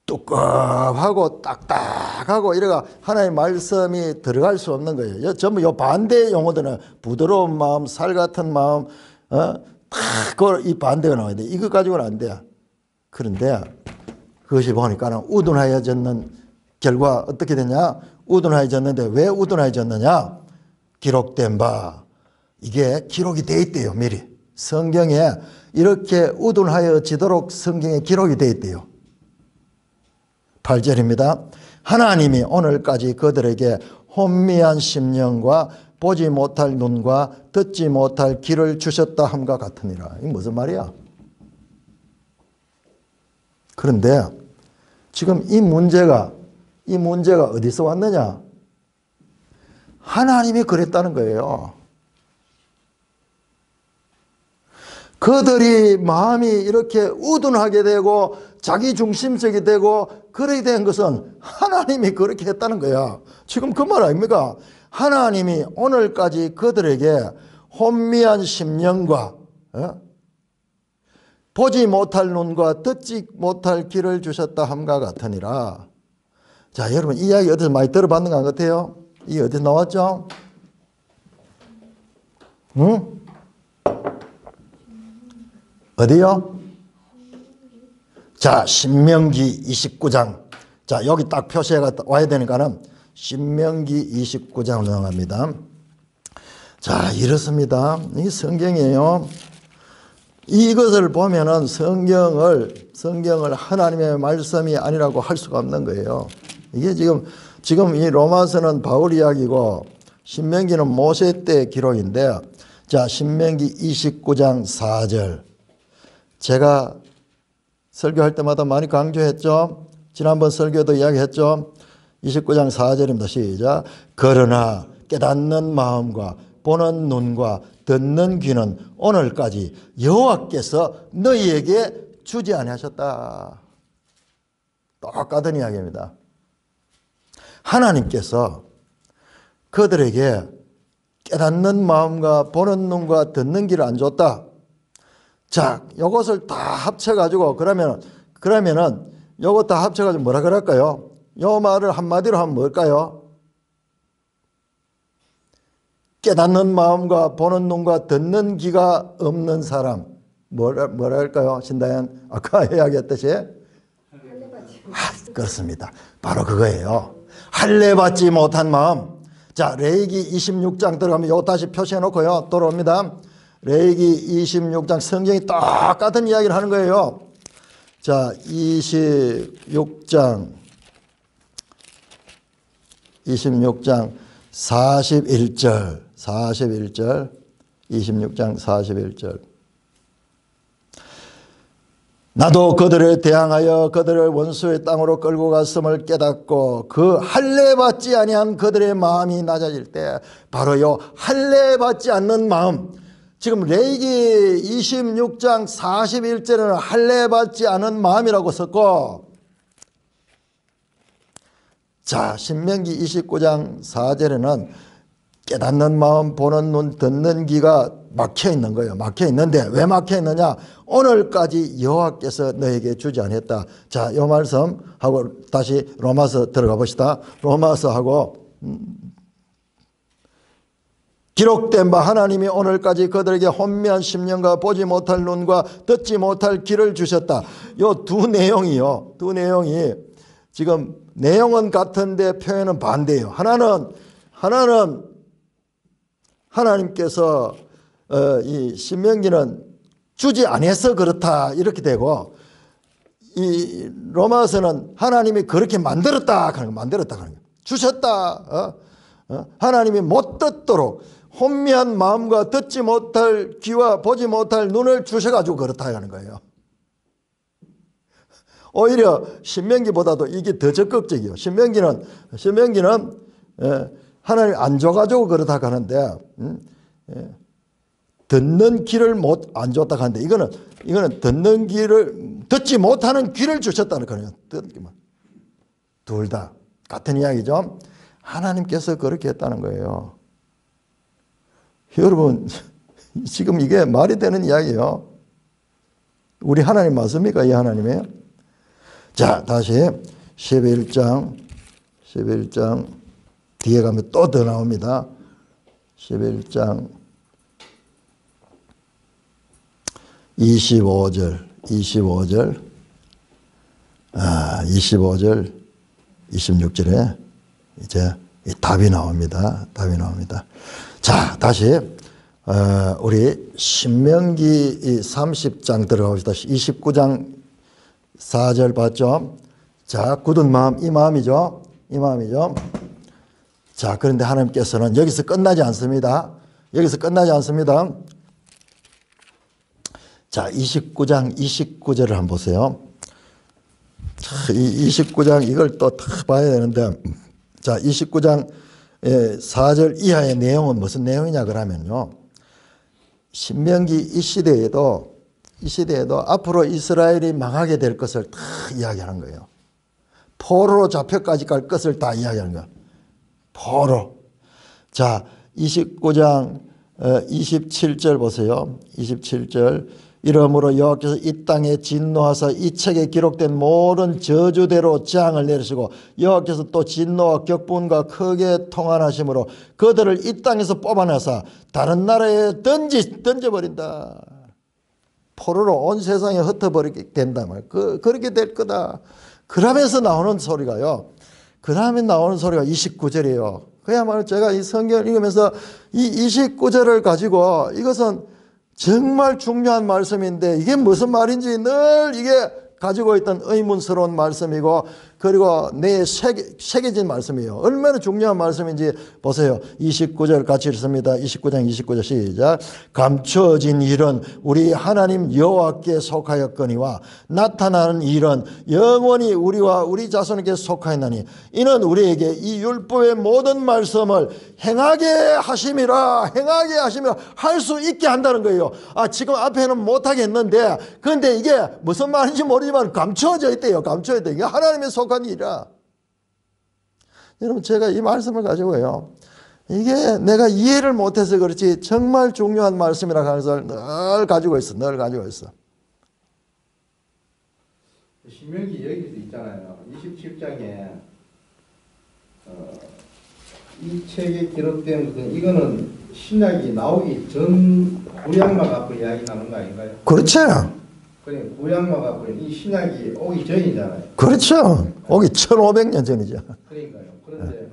뚜껑하고 딱딱하고 이래가 하나님의 말씀이 들어갈 수 없는 거예요. 전부 요 반대 용어들은 부드러운 마음, 살 같은 마음, 이 반대가 나와야 돼. 이거 가지고는 안 돼. 그런데 그것이 보니까는 우둔하여졌는 결과 어떻게 되냐? 우둔하여졌는데 왜 우둔하여졌느냐? 기록된 바. 이게 기록이 돼 있대요. 미리. 성경에 이렇게 우둔하여지도록 성경에 기록이 돼 있대요. 8절입니다. 하나님이 오늘까지 그들에게 혼미한 심령과 보지 못할 눈과 듣지 못할 귀를 주셨다 함과 같으니라. 이게 무슨 말이야? 그런데 지금 이 문제가 어디서 왔느냐? 하나님이 그랬다는 거예요. 그들이 마음이 이렇게 우둔하게 되고 자기 중심적이 되고 그렇게 된 것은 하나님이 그렇게 했다는 거야. 지금 그 말 아닙니까? 하나님이 오늘까지 그들에게 혼미한 심령과 보지 못할 눈과 듣지 못할 귀를 주셨다 함과 같으니라. 자, 여러분 이 이야기 어디서 많이 들어봤는 것 같아요? 이게 어디서 나왔죠? 응? 어디요? 자, 신명기 29장. 자, 여기 딱 표시가 와야 되니까는 신명기 29장으로 나갑니다. 자, 이렇습니다. 이 성경이에요. 이것을 보면은 성경을 하나님의 말씀이 아니라고 할 수가 없는 거예요. 이게 지금 이 로마서는 바울 이야기고 신명기는 모세 때 기록인데, 자, 신명기 29장 4절. 제가 설교할 때마다 많이 강조했죠. 지난번 설교도 이야기했죠. 29장 4절입니다. 시작. 그러나 깨닫는 마음과 보는 눈과 듣는 귀는 오늘까지 여호와께서 너희에게 주지 아니하셨다. 똑같은 이야기입니다. 하나님께서 그들에게 깨닫는 마음과 보는 눈과 듣는 귀를 안 줬다. 자, 요것을 다 합쳐가지고 그러면은 요것 다 합쳐가지고 뭐라 그럴까요? 요 말을 한마디로 하면 뭘까요? 깨닫는 마음과 보는 눈과 듣는 귀가 없는 사람. 뭐라 할까요? 신다연 아까 이야기했듯이. 그렇습니다. 바로 그거예요. 할례받지 못한 마음. 자, 레위기 26장 들어가면 요거 다시 표시해 놓고요. 돌아옵니다. 레위기 26장 성경이 똑같은 이야기를 하는 거예요. 자, 26장 41절 26장 41절. 나도 그들을 대항하여 그들을 원수의 땅으로 끌고 갔음을 깨닫고 그 할례받지 아니한 그들의 마음이 낮아질 때, 바로 요 할례받지 않는 마음. 지금 레위기 26장 41절에는 할례받지 않은 마음이라고 썼고, 자, 신명기 29장 4절에는 깨닫는 마음, 보는 눈, 듣는 귀가 막혀 있는 거예요. 막혀 있는데 왜 막혀 있느냐? 오늘까지 여호와께서 너에게 주지 않았다. 자, 이 말씀 하고 다시 로마서 들어가 봅시다. 로마서 하고 기록된 바 하나님이 오늘까지 그들에게 혼미한 심령과 보지 못할 눈과 듣지 못할 귀를 주셨다. 요 두 내용이요. 두 내용이 지금 내용은 같은데 표현은 반대예요. 하나는 하나님께서 이 신명기는 주지 않아서 그렇다 이렇게 되고, 이 로마서는 하나님이 그렇게 만들었다 하는 거, 만들었다 하는 거, 주셨다. 하나님이 못 듣도록 혼미한 마음과 듣지 못할 귀와 보지 못할 눈을 주셔가지고 그렇다 하는 거예요. 오히려 신명기보다도 이게 더 적극적이에요. 신명기는 하나님 안 줘가지고 그렇다 하는데, 듣는 귀를 안 줬다 하는데, 이거는 듣는 귀를, 듣지 못하는 귀를 주셨다는 거예요. 둘 다 같은 이야기죠. 하나님께서 그렇게 했다는 거예요. 여러분, 지금 이게 말이 되는 이야기예요. 우리 하나님 맞습니까? 이 하나님이에요? 자, 다시 11장 뒤에 가면 또 더 나옵니다. 11장 25절 26절에 이제 답이 나옵니다. 자, 다시 우리 신명기 30장 들어갑시다. 29장 4절 봤죠? 자, 굳은 마음, 이 마음이죠. 자, 그런데 하나님께서는 여기서 끝나지 않습니다. 자, 29장 29절을 한번 보세요. 자, 이 29장 이걸 또 다 봐야 되는데, 자, 29장 4절 이하의 내용은 무슨 내용이냐 그러면요, 신명기 이 시대에도 이 시대에도 앞으로 이스라엘이 망하게 될 것을 다 이야기하는 거예요. 포로로 잡혀까지 갈 것을 다 이야기하는 거예요. 포로. 자, 29장 27절 보세요. 27절. 이러므로 여호와께서 이 땅에 진노하사 이 책에 기록된 모든 저주대로 재앙을 내리시고 여호와께서 또 진노와 격분과 크게 통한하심으로 그들을 이 땅에서 뽑아내사 다른 나라에 던져버린다. 포로로 온 세상에 흩어버리게 된다 말. 그렇게 될 거다. 그러면서 나오는 소리가요. 그 다음에 나오는 소리가 29절이에요. 그야말로 제가 이 성경을 읽으면서 이 29절을 가지고 이것은 정말 중요한 말씀인데 이게 무슨 말인지 늘 이게 가지고 있던 의문스러운 말씀이고 그리고 내 새겨진 말씀이에요. 얼마나 중요한 말씀인지 보세요. 29절 같이 읽습니다. 29장 29절 시작. 감춰진 일은 우리 하나님 여호와께 속하였거니와 나타나는 일은 영원히 우리와 우리 자손에게 속하였나니 이는 우리에게 이 율법의 모든 말씀을 행하게 하심이라 할 수 있게 한다는 거예요. 지금 앞에는 못하게 했는데 그런데 이게 무슨 말인지 모르지만 감춰져 있대요. 감춰져 있대. 이게 하나님의 속한 일이라. 여러분 제가 이 말씀을 가지고요. 이게 내가 이해를 못해서 그렇지 정말 중요한 말씀이라고 하는 것을 늘 가지고 있어. 늘 가지고 있어. 신명기 여기도 있잖아요. 27장에 이 책에 기록된 것은 이거는 신약이 나오기 전 구약만 갖고 이야기하는 거 아닌가요? 그렇죠. 그러니까 구약만 갖고 이 신약이 오기 전이잖아요. 그렇죠. 오기 1500년 전이죠. 그러니까요. 그런데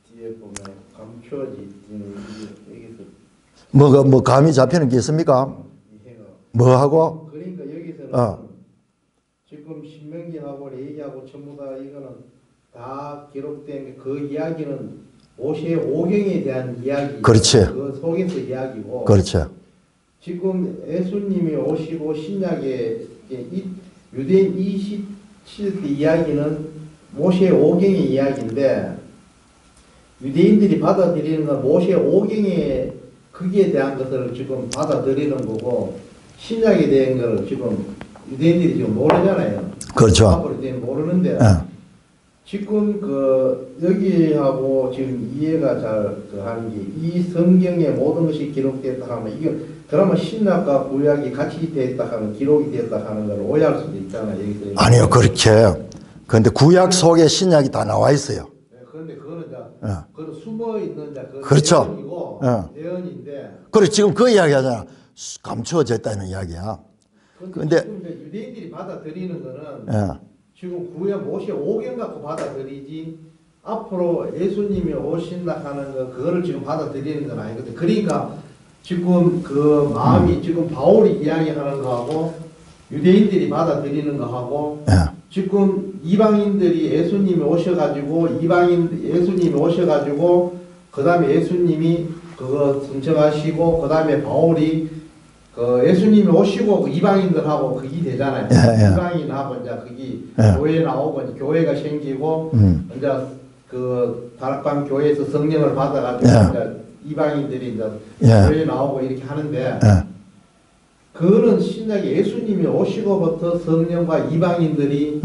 뒤에 보면 감춰진 여기서 뭐 감이 잡히는 게 있습니까? 이해가 뭐 하고? 그러니까 여기서는 지금 신명기하고 레위기하고 전부 다 이거는 다 기록된 그 이야기는 모세의 오경에 대한 이야기. 그렇지. 그 속에서 이야기고. 그렇죠. 지금 예수님이 오시고 신약의 유대인 27대 이야기는 모세의 오경의 이야기인데 유대인들이 받아들이는 건 모세의 오경의 거기에 대한 것을 지금 받아들이는 거고 신약에 대한 걸 지금 유대인들이 지금 모르잖아요. 그렇죠. 앞으로 모르는데 지금 여기하고 지금 이해가 잘 하는 게 이 성경에 모든 것이 기록됐다 하면 이게 그러면 신약과 구약이 같이 됐다 하면 기록이 됐다 하는 걸 오해할 수도 있잖아요. 여기서. 아니요, 그렇게. 그런데 구약 속에 신약이 다 나와 있어요. 네, 그런데 그거는 그건 숨어 있는 그렇죠. 대언이고 대언인데. 그래 지금 그 이야기 하잖아. 감추어졌다는 이야기야. 그런데 유대인들이 받아들이는 거는 지금 구약 모세 오경 갖고 받아들이지 앞으로 예수님이 오신다 하는 거 그거를 지금 받아들이는 건 아니거든. 그러니까 지금 그 마음이 지금 바울이 이야기하는 거하고 유대인들이 받아들이는 거하고 지금 이방인들이 예수님이 오셔가지고 예수님이 오셔가지고 그 다음에 예수님이 그거 승천하시고 그 다음에 바울이 그 예수님이 오시고 그 이방인들하고 그게 되잖아요. 이방인하고 이제 거기 교회 나오고 이제 교회가 생기고 이제 그 다락방 교회에서 성령을 받아가지고 이제 이방인들이 이제 교회 나오고 이렇게 하는데 그거는 신약에 예수님이 오시고부터 성령과 이방인들이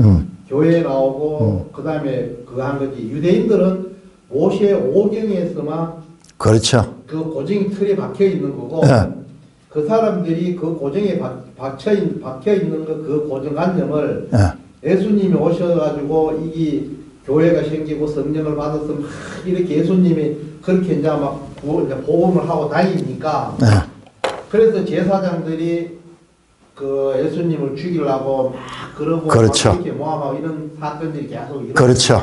교회에 나오고 그 다음에 그거 한 거지. 유대인들은 모세 오경에서만 그렇죠. 그 고정 틀에 박혀 있는 거고 그 사람들이 그 고정에 박혀 있는 그 고정관념을 예수님이 오셔가지고 이게 교회가 생기고 성령을 받아서 막 이렇게 예수님이 그렇게 이제 막 복음을 하고 다니니까 그래서 제사장들이 그 예수님을 죽이려고 막 그러고 그렇죠. 막 이렇게 모함하고 이런 사건들이 계속 일어나는데 그렇죠.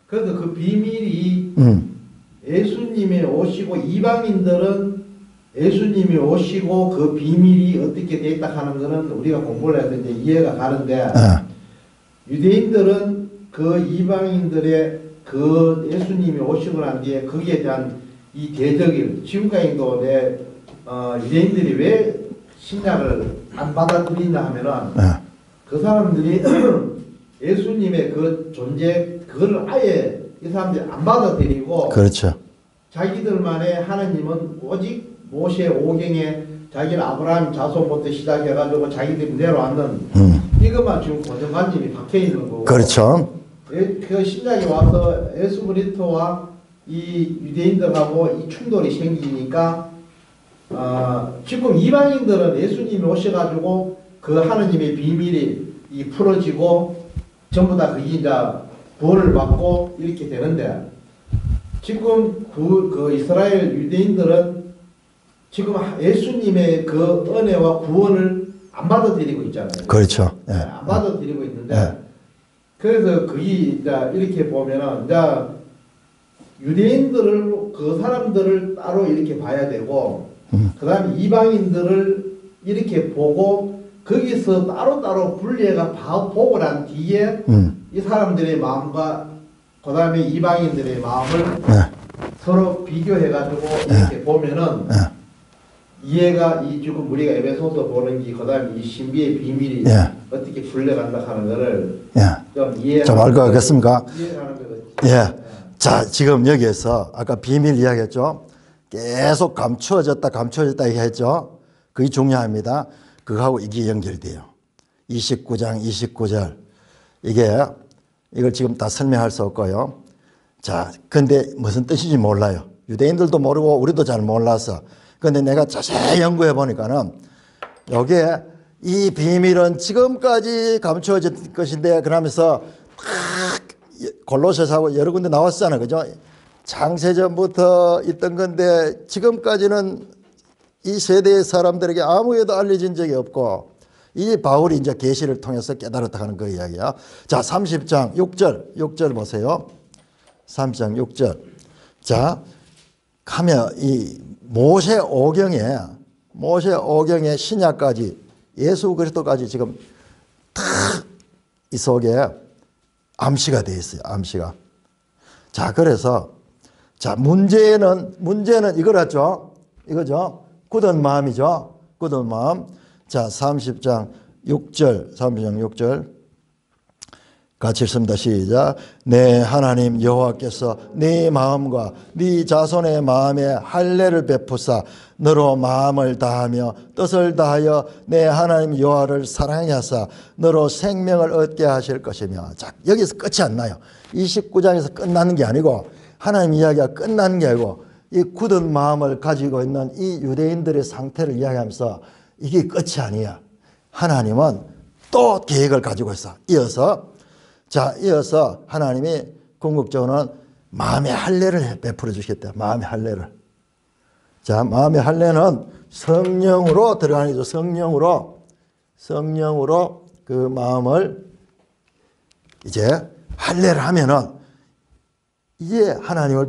그래서 그 비밀이 예수님이 오시고 이방인들은 예수님이 오시고 그 비밀이 어떻게 됐다 하는 거는 우리가 공부를 해서 이제 이해가 가는데 유대인들은 그 이방인들의 그 예수님이 오시고 난 뒤에 거기에 대한 이 대적일 지금까지도 유대인들이 왜 신약을 안 받아들이냐 하면은 그 사람들이 예수님의 그 존재 그거를 아예 이 사람들이 안 받아들이고 그렇죠. 자기들만의 하나님은 오직 모세 오경에 자기는 아브라함 자손부터 시작해가지고 자기들이 내려왔는 이것만 지금 고정관념이 박혀 있는 거고. 그렇죠. 그 신약에 와서 예수 그리스도와 이 유대인들하고 이 충돌이 생기니까 지금 이방인들은 예수님이 오셔가지고 그 하느님의 비밀이 이 풀어지고 전부 다 그게 이제 구원을 받고 이렇게 되는데 지금 그 이스라엘 유대인들은 지금 예수님의 그 은혜와 구원을 안 받아들이고 있잖아요. 그렇죠. 예. 안 받아들이고 있는데 예. 그래서 그게 이제 이렇게 보면은 이제 유대인들을 그 사람들을 따로 이렇게 봐야 되고 그다음에 이방인들을 이렇게 보고 거기서 따로따로 분리해가 보고 난 뒤에 이 사람들의 마음과 그다음에 이방인들의 마음을 서로 비교해가지고 이렇게 보면은 이해가 이 지금 우리가 에베소서 보는 게 그다음에 이 신비의 비밀이 어떻게 풀려간다 하는 거를 좀 이해. 좀 알 것 같겠습니까? 이해하는 거죠. 예. 자, 지금 여기에서 아까 비밀 이야기했죠. 계속 감추어졌다 했죠. 그게 중요합니다. 그거하고 이게 연결돼요. 29장 29절. 이걸 지금 다 설명할 수 없고요. 자, 근데 무슨 뜻인지 몰라요. 유대인들도 모르고 우리도 잘 몰라서. 근데 내가 자세히 연구해 보니까는 여기에 이 비밀은 지금까지 감추어질 것인데 그러면서 골로새서하고 여러 군데 나왔잖아요. 그죠? 창세전부터 있던 건데 지금까지는 이 세대의 사람들에게 아무에도 알려진 적이 없고 이 바울이 이제 계시를 통해서 깨달았다 하는 그 이야기야. 자, 30장 6절 보세요. 30장 6절. 자, 하면 이 모세 오경에 신약까지 예수 그리스도까지 지금 다 이 속에 암시가 되어 있어요. 암시가. 자, 그래서 자, 문제는 이거죠. 이거죠. 굳은 마음이죠. 굳은 마음. 자, 30장 6절. 같이 읽습니다. 시작. 내 하나님 여호와께서 네 마음과 네 자손의 마음에 할례를 베푸사 너로 마음을 다하며 뜻을 다하여 내 하나님 여호와를 사랑하게 하사 너로 생명을 얻게 하실 것이며. 자, 여기서 끝이 안 나요. 29장에서 끝나는 게 아니고 하나님 이야기가 끝나는 게 아니고 이 굳은 마음을 가지고 있는 이 유대인들의 상태를 이야기하면서 이게 끝이 아니야. 하나님은 또 계획을 가지고 있어. 이어서 하나님이 궁극적으로는 마음의 할례를 베풀어 주시겠다. 마음의 할례를. 자, 마음의 할례는 성령으로 들어가는 거죠. 성령으로 그 마음을 이제 할례를 하면은 이제 하나님을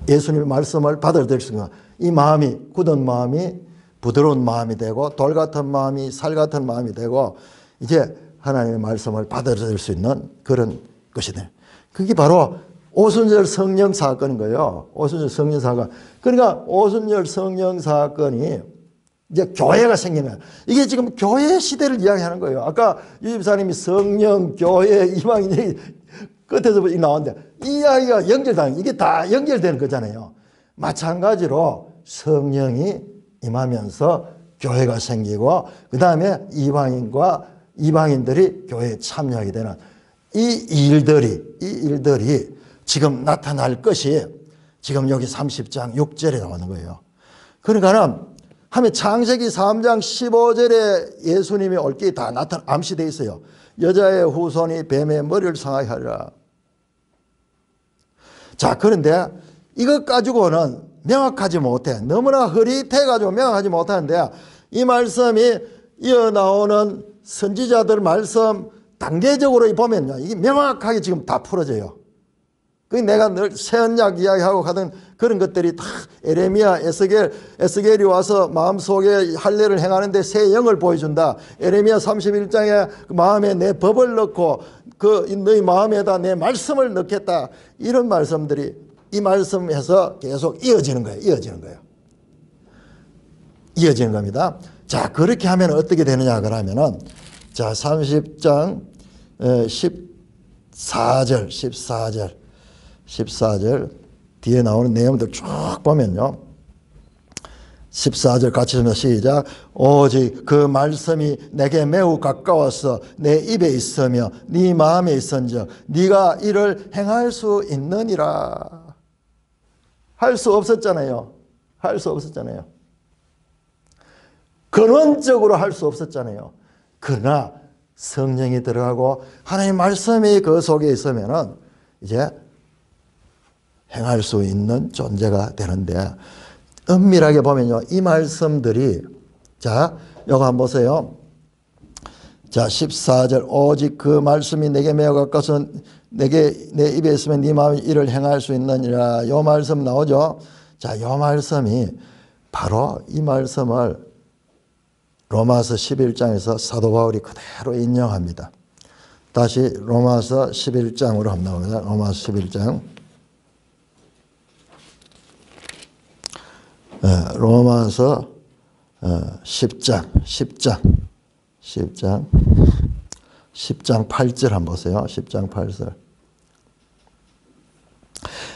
예수님의 말씀을 받아들일 수 있는 이 마음이 굳은 마음이 부드러운 마음이 되고 돌 같은 마음이 살 같은 마음이 되고 이제 하나님의 말씀을 받아들일 수 있는 그런 것이 돼요. 그게 바로 오순절 성령 사건인 거예요. 오순절 성령 사건. 그러니까 오순절 성령 사건이 이제 교회가 생기는 거예요. 이게 지금 교회 시대를 이야기하는 거예요. 아까 유 집사님이 성령, 교회, 이방인 끝에서 나왔는데 이 이야기가 이게 다 연결되는 거잖아요. 마찬가지로 성령이 임하면서 교회가 생기고 그 다음에 이방인들이 교회에 참여하게 되는 이 일들이 지금 나타날 것이 지금 여기 30장 6절에 나오는 거예요. 그러니까는 하면 창세기 3장 15절에 예수님이 올 게 다 암시되어 있어요. 여자의 후손이 뱀의 머리를 상하게 하리라. 자, 그런데 이것 가지고는 명확하지 못해. 너무나 흐릿해가지고 명확하지 못하는데 이 말씀이 이어나오는 선지자들 말씀 단계적으로 보면요. 이게 명확하게 지금 다 풀어져요. 그 내가 늘 새언약 이야기하고 하던 그런 것들이 다 에레미야, 에스겔이 와서 마음속에 할례를 행하는데 새 영을 보여준다. 에레미야 31장에 마음에 내 법을 넣고 너희 마음에다 내 말씀을 넣겠다. 이런 말씀들이 이 말씀에서 계속 이어지는 거예요. 이어지는 겁니다. 자, 그렇게 하면 어떻게 되느냐 그러면은 자, 30장 14절 뒤에 나오는 내용들 쭉 보면요. 14절 같이 읽습니다. 시작. 오직 그 말씀이 내게 매우 가까워서 내 입에 있으며 네 마음에 있은즉 네가 이를 행할 수 있느니라. 할 수 없었잖아요. 할 수 없었잖아요. 근원적으로 할 수 없었잖아요. 그러나 성령이 들어가고 하나님 말씀이 그 속에 있으면은 이제 행할 수 있는 존재가 되는데, 엄밀하게 보면요, 이 말씀들이, 자, 요거 한번 보세요. 자, 14절. 오직 그 말씀이 내게 매우 가까워서 내 입에 있으면 네 마음이 이를 행할 수 있느니라. 요 말씀 나오죠. 자, 요 말씀이 바로 이 말씀을 로마서 11장에서 사도 바울이 그대로 인용합니다. 다시 로마서 11장으로 한번 나옵니다. 로마서 11장. 로마서 10장 8절 한번 보세요. 10장 8절.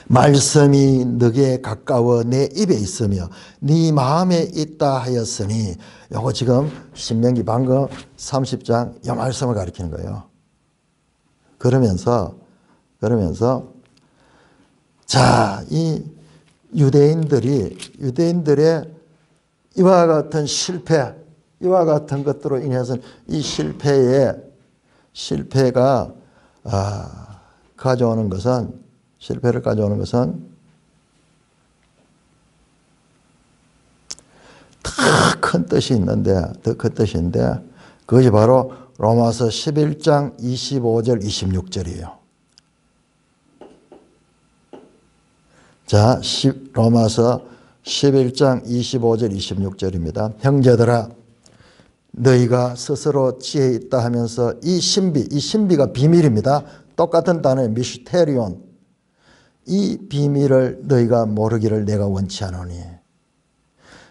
말씀이 너게 가까워 내 입에 있으며 네 마음에 있다 하였으니, 요거 지금 신명기 방금 30장 이 말씀을 가리키는 거예요. 그러면서 자, 이 유대인들의 이와 같은 실패, 이와 같은 것들로 인해서 이 실패가 가져오는 것은, 실패를 가져오는 것은 더 큰 뜻이 있는데, 더 큰 뜻인데, 그것이 바로 로마서 11장 25절 26절이에요. 자, 로마서 11장 25절 26절입니다. 형제들아, 너희가 스스로 지혜 있다 하면서 이 신비가 비밀입니다. 똑같은 단어의 미스테리온. 이 비밀을 너희가 모르기를 내가 원치 않으니.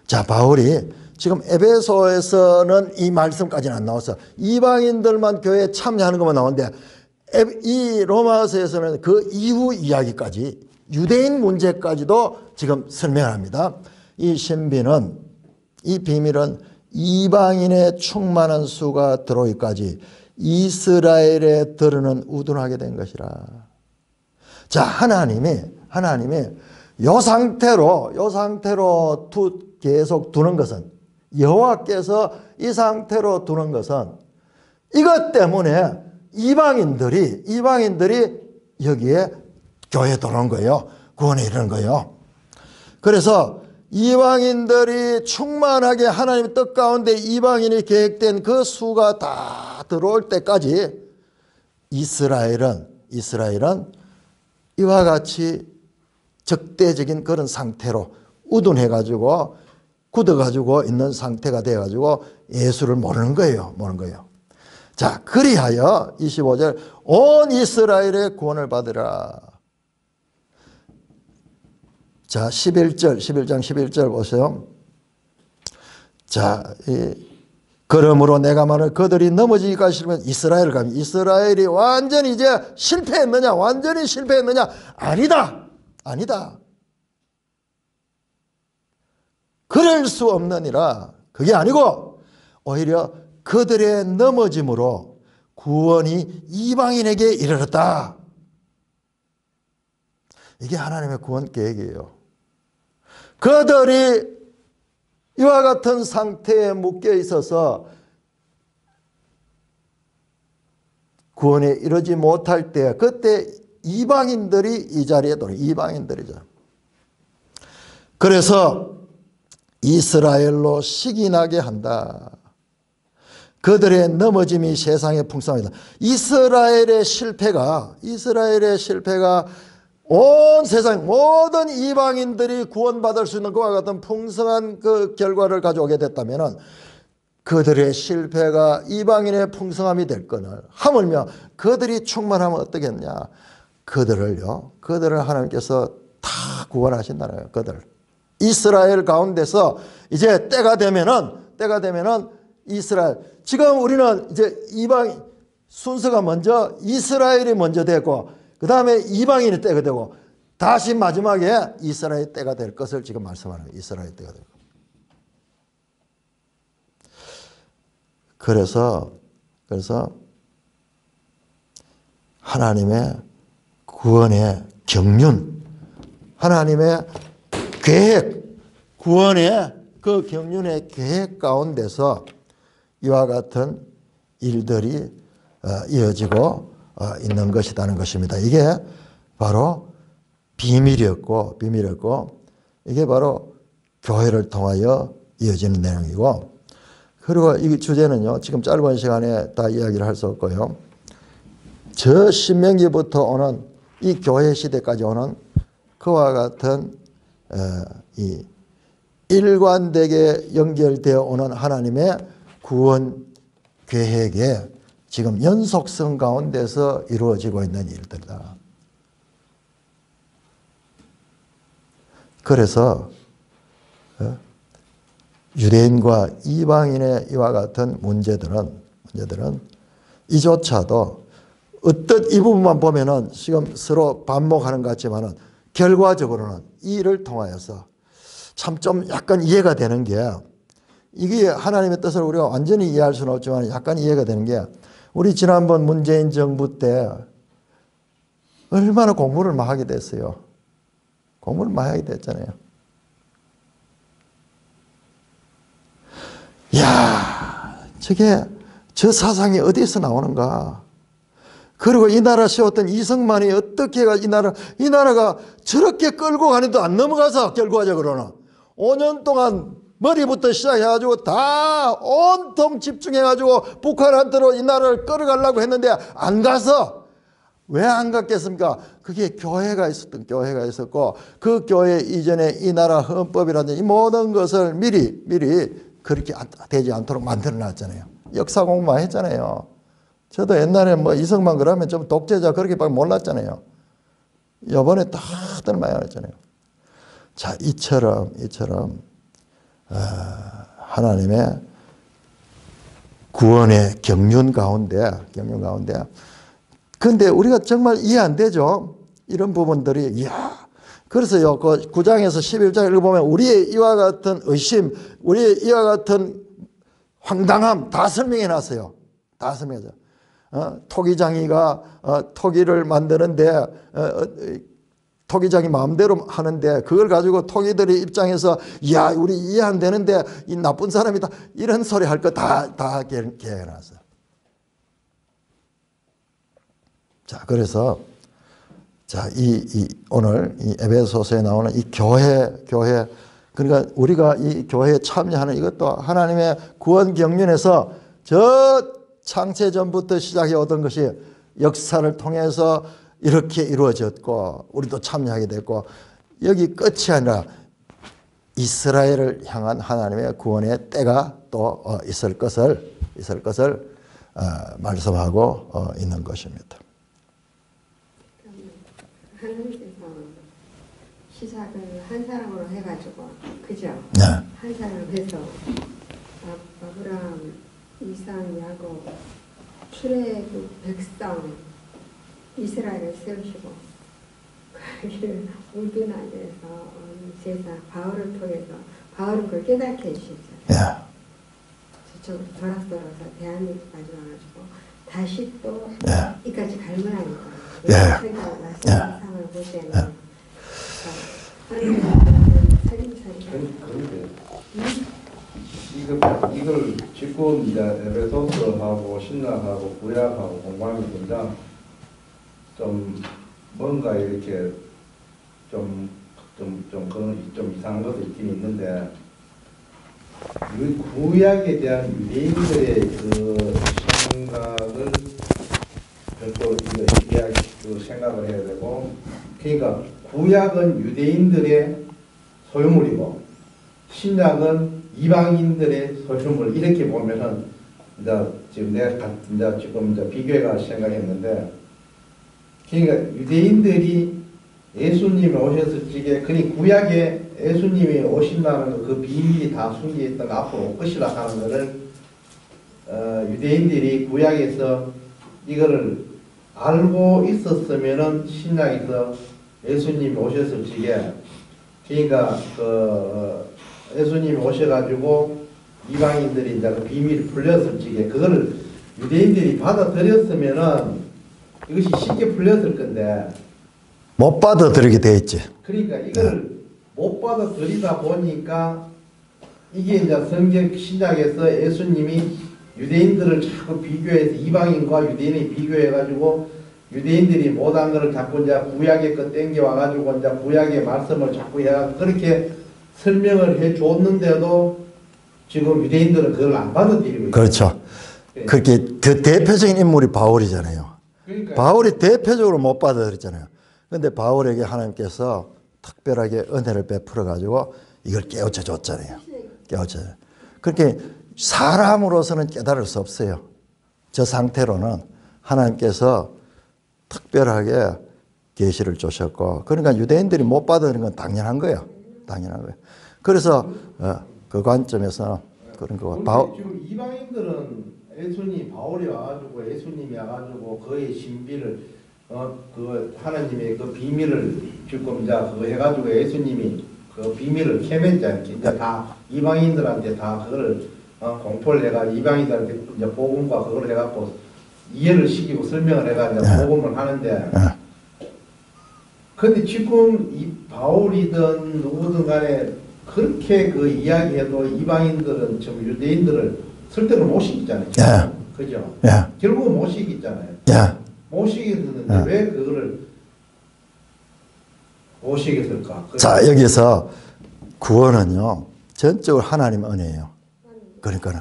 자, 바울이 지금 에베소에서는 이 말씀까지는 안 나와서 이방인들만 교회에 참여하는 것만 나오는데, 이 로마서에서는 그 이후 이야기까지, 유대인 문제까지도 지금 설명합니다. 이 신비는, 이 비밀은 이방인의 충만한 수가 들어오기까지 이스라엘에 드러는 우둔하게 된 것이라. 자, 하나님이 요 상태로 계속 두는 것은, 여호와께서 이 상태로 두는 것은 이것 때문에 이방인들이 여기에 교회에 들어오는 거예요. 구원에 이르는 거예요. 그래서 이방인들이 충만하게 하나님의 뜻 가운데 이방인이 계획된 그 수가 다 들어올 때까지 이스라엘은 이와 같이 적대적인 그런 상태로 우둔해가지고 굳어가지고 있는 상태가 돼가지고 예수를 모르는 거예요. 자, 그리하여 25절 온 이스라엘의 구원을 받으라. 자, 11장 11절 보세요. 자, 그러므로 내가 말을 그들이 넘어지기까지 싫으면 이스라엘을 가면, 이스라엘이 완전히 이제 완전히 실패했느냐? 아니다. 그럴 수 없느니라. 그게 아니고 오히려 그들의 넘어짐으로 구원이 이방인에게 이르렀다. 이게 하나님의 구원 계획이에요. 그들이 이와 같은 상태에 묶여 있어서 구원에 이르지 못할 때, 그때 이방인들이 이 자리에 들어요. 이방인들이죠. 그래서 이스라엘로 식이 나게 한다. 그들의 넘어짐이 세상의 풍성이다. 이스라엘의 실패가 온 세상 모든 이방인들이 구원받을 수 있는 그와 같은 풍성한 그 결과를 가져오게 됐다면, 그들의 실패가 이방인의 풍성함이 될 거는, 하물며 그들이 충만하면 어떻겠냐? 그들을 하나님께서 다 구원하신다는 거예요. 이스라엘 가운데서 이제 때가 되면은 이스라엘, 지금 우리는 이제 이방 순서가 먼저 이스라엘이 먼저 되고, 그 다음에 이방인의 때가 되고, 다시 마지막에 이스라엘 때가 될 것을 지금 말씀하는 거예요. 이스라엘 때가 될 것. 그래서 하나님의 구원의 경륜, 하나님의 계획, 구원의 그 경륜의 계획 가운데서 이와 같은 일들이 이어지고 있는 것이라는 것입니다. 이게 바로 비밀이었고 이게 바로 교회를 통하여 이어지는 내용이고, 그리고 이 주제는요, 지금 짧은 시간에 다 이야기를 할 수 없고요, 저 신명기부터 오는 이 교회 시대까지 오는 그와 같은 이 일관되게 연결되어 오는 하나님의 구원 계획에 지금 연속성 가운데서 이루어지고 있는 일들이다. 그래서 유대인과 이방인의 이와 같은 문제들은 이조차도 어떤 이 부분만 보면은 지금 서로 반목하는 것 같지만은 결과적으로는 이 일을 통하여서 참 좀 약간 이해가 되는 게, 이게 하나님의 뜻을 우리가 완전히 이해할 수는 없지만 약간 이해가 되는 게, 우리 지난번 문재인 정부 때 얼마나 공부를 막 하게 됐어요. 공부를 많이 하게 됐잖아요. 이야, 저 사상이 어디서 나오는가. 그리고 이 나라 세웠던 이승만이 어떻게 해가 이 나라가 저렇게 끌고 가는데도 안 넘어가서 결과적으로는 5년 동안 머리부터 시작해가지고 다 온통 집중해가지고 북한한테로 이 나라를 끌어가려고 했는데 안 가서, 왜 안 갔겠습니까? 그게 교회가 있었고, 그 교회 이전에 이 나라 헌법이라든지 이 모든 것을 미리 그렇게 되지 않도록 만들어 놨잖아요. 역사 공부 많이 했잖아요. 저도 옛날에 뭐 이승만 그러면 좀 독재자 그렇게밖에 몰랐잖아요. 이번에 다들 많이 알았잖아요. 자, 이처럼 하나님의 구원의 경륜 가운데 근데 우리가 정말 이해 안 되죠. 이런 부분들이. 이야. 그래서요, 그 9장에서 11장 읽어보면 우리의 이와 같은 의심, 우리의 이와 같은 황당함 다 설명해 놨어요. 다 설명해서. 토기장이가 토기를 만드는데 토기장이 마음대로 하는데 그걸 가지고 토기들의 입장에서 야, 우리 이해 안 되는데 이 나쁜 사람이다, 이런 소리 할 거 다 계획해 놨어요. 자, 그래서 자, 오늘 이 에베소서에 나오는 이 교회, 그러니까 우리가 이 교회에 참여하는 이것도 하나님의 구원 경륜에서 저 창세 전부터 시작해 오던 것이 역사를 통해서 이렇게 이루어졌고, 우리도 참여하게 됐고, 여기 끝이 아니라 이스라엘을 향한 하나님의 구원의 때가 또 있을 것을 말씀하고 있는 것입니다. 하나님께서 시작을 한 사람으로 해가지고, 그죠? 네. 한 사람 해서 아브라함, 이삭, 야곱, 출애굽 백성 이스라엘을 세우시고, 거기를 우두나에서 제사 바울을 통해서 바울은 그걸 깨닫게 해주셨죠. 예. 저쪽으로 돌아서 대한민국까지 와가지고 다시 또 예. 이까지 갈문하니까. 예. 상을 볼 때는 이걸 지금 이제 에베소서하고 신약하고 구약하고 공부하면 진짜 좀 뭔가 이렇게 좀 이상한 것도 있긴 있는데, 이 구약에 대한 유대인들의 그 생각을 별도로 그 생각을 해야 되고, 그러니까 구약은 유대인들의 소유물이고 신약은 이방인들의 소유물, 이렇게 보면은 지금 비교해가 생각했는데, 그러니까 유대인들이 예수님이 오셨을 적에, 그니 구약에 예수님이 오신다는 그 비밀이 다 숨겨있던 앞으로 올 것이라 하는 것을 유대인들이 구약에서 이거를 알고 있었으면은 신약에서 예수님이 오셨을 적에, 그러니까 예수님이 오셔가지고 이방인들이 이제 그 비밀이 풀렸을 적에 그거를 유대인들이 받아들였으면은 이것이 쉽게 풀렸을 건데 못 받아들이게 돼 있지. 그러니까 이걸 못 받아들이다 보니까 이게 이제 성경 신약에서 예수님이 유대인들을 자꾸 비교해서 이방인과 유대인이 비교해가지고 유대인들이 못한 거를 자꾸 이제 구약의 것 땡겨와가지고 이제 구약의 말씀을 자꾸 해가 그렇게 설명을 해 줬는데도 지금 유대인들은 그걸 안 받아들이고 있어요. 그렇죠. 네. 그렇게 그 대표적인 인물이 바울이잖아요. 그러니까 바울이 대표적으로 못 받아들였잖아요. 근데 바울에게 하나님께서 특별하게 은혜를 베풀어 가지고 이걸 깨우쳐 줬잖아요. 깨우쳐. 그렇게 사람으로서는 깨달을 수 없어요. 저 상태로는 하나님께서 특별하게 계시를 주셨고, 그러니까 유대인들이 못 받아들이는 건 당연한 거예요. 당연한 거예요. 그래서 그 관점에서 그런 거. 지금 이방인들은 예수님 바울이 와가지고 예수님이 와가지고 그의 신비를 그 하나님의 그 비밀을 지금 이제 그거 해가지고 예수님이 그 비밀을 캐냈잖아요. 이제 다 이방인들한테 다 그거를 공포를 해가 이방인들한테 이제 복음과 그걸 해갖고 이해를 시키고 설명을 해가 이제 복음을 하는데. 근데 지금 이 바울이든 누구든 간에 그렇게 그 이야기해도 이방인들은 지금 유대인들을 설득을 못 시키잖아요. 지금. 예. 그죠? 예. 결국은 못 시키잖아요. 예. 못 시키는데 왜 그거를 못 시켰을까? 자, 여기서 구원은요, 전적으로 하나님의 은혜예요. 그러니까는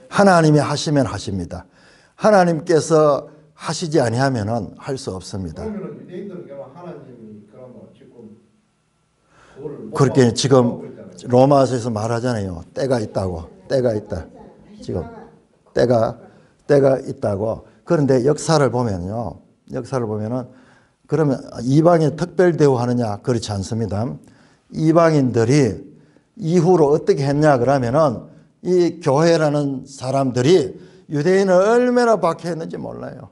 하나님이 하시면 하십니다. 하나님께서 하시지 아니하면은 할 수 없습니다. 그러면은 유대인들은 그냥 하나님이 그러면 지금 그거를 못 그렇게 받고 지금 있잖아요. 로마서에서 말하잖아요. 때가 있다고. 때가 있다. 지금 때가 있다고. 그런데 역사를 보면요. 역사를 보면은 그러면 이방인 특별 대우하느냐? 그렇지 않습니다. 이방인들이 이후로 어떻게 했냐 그러면은 이 교회라는 사람들이 유대인을 얼마나 박해했는지 몰라요.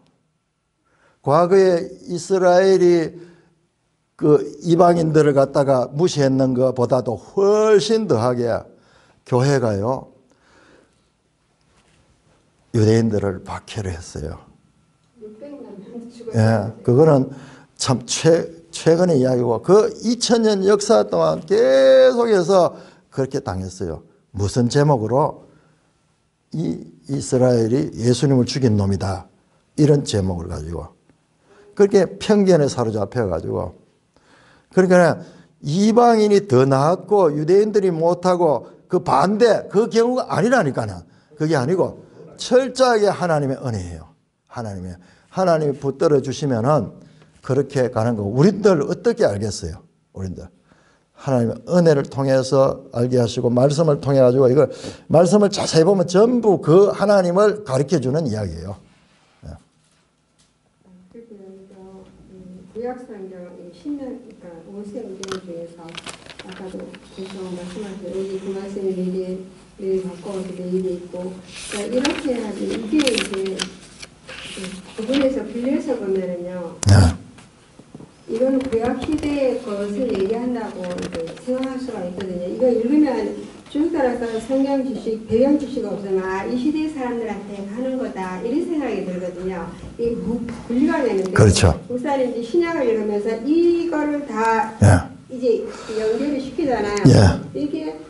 과거에 이스라엘이 그 이방인들을 갖다가 무시했는 것보다도 훨씬 더하게 교회가요, 유대인들을 박해를 했어요. 600만 죽었어요. 예, 그거는 참 최근의 이야기고 그 2000년 역사 동안 계속해서 그렇게 당했어요. 무슨 제목으로? 이 이스라엘이 예수님을 죽인 놈이다. 이런 제목을 가지고. 그렇게 편견에 사로잡혀 가지고. 그러니까 이방인이 더 나았고 유대인들이 못하고 그 반대, 그 경우가 아니라니까는. 그게 아니고 철저하게 하나님의 은혜예요. 하나님이 붙들어 주시면은 그렇게 가는 거고. 우리들 어떻게 알겠어요? 우리들. 하나님의 은혜를 통해서 알게 하시고 말씀을 통해 가지고 이걸 말씀을 자세히 보면 전부 그 하나님을 가르쳐 주는 이야기예요. 그리고 여기서 구약성경 신약 그러니까 오세오경 중에서 아까도 계속 말씀하신 여기 그 말씀이 내일 바꿔서 내일이 있고 그러니까 이렇게 해야지 이게 이제 부분에서 빌려서 보면은요. 이거는 구약 시대의 것을 얘기한다고 이제 생각할 수가 있거든요. 이거 읽으면 쭉 따라서 성경 지식, 배경 지식 없으면 이 시대 사람들한테 하는 거다 이런 생각이 들거든요. 이게 분리가 되는데 그렇죠. 목사님 이제 신약을 읽으면서 이거를 다 이제 연결을 시키잖아요. 이게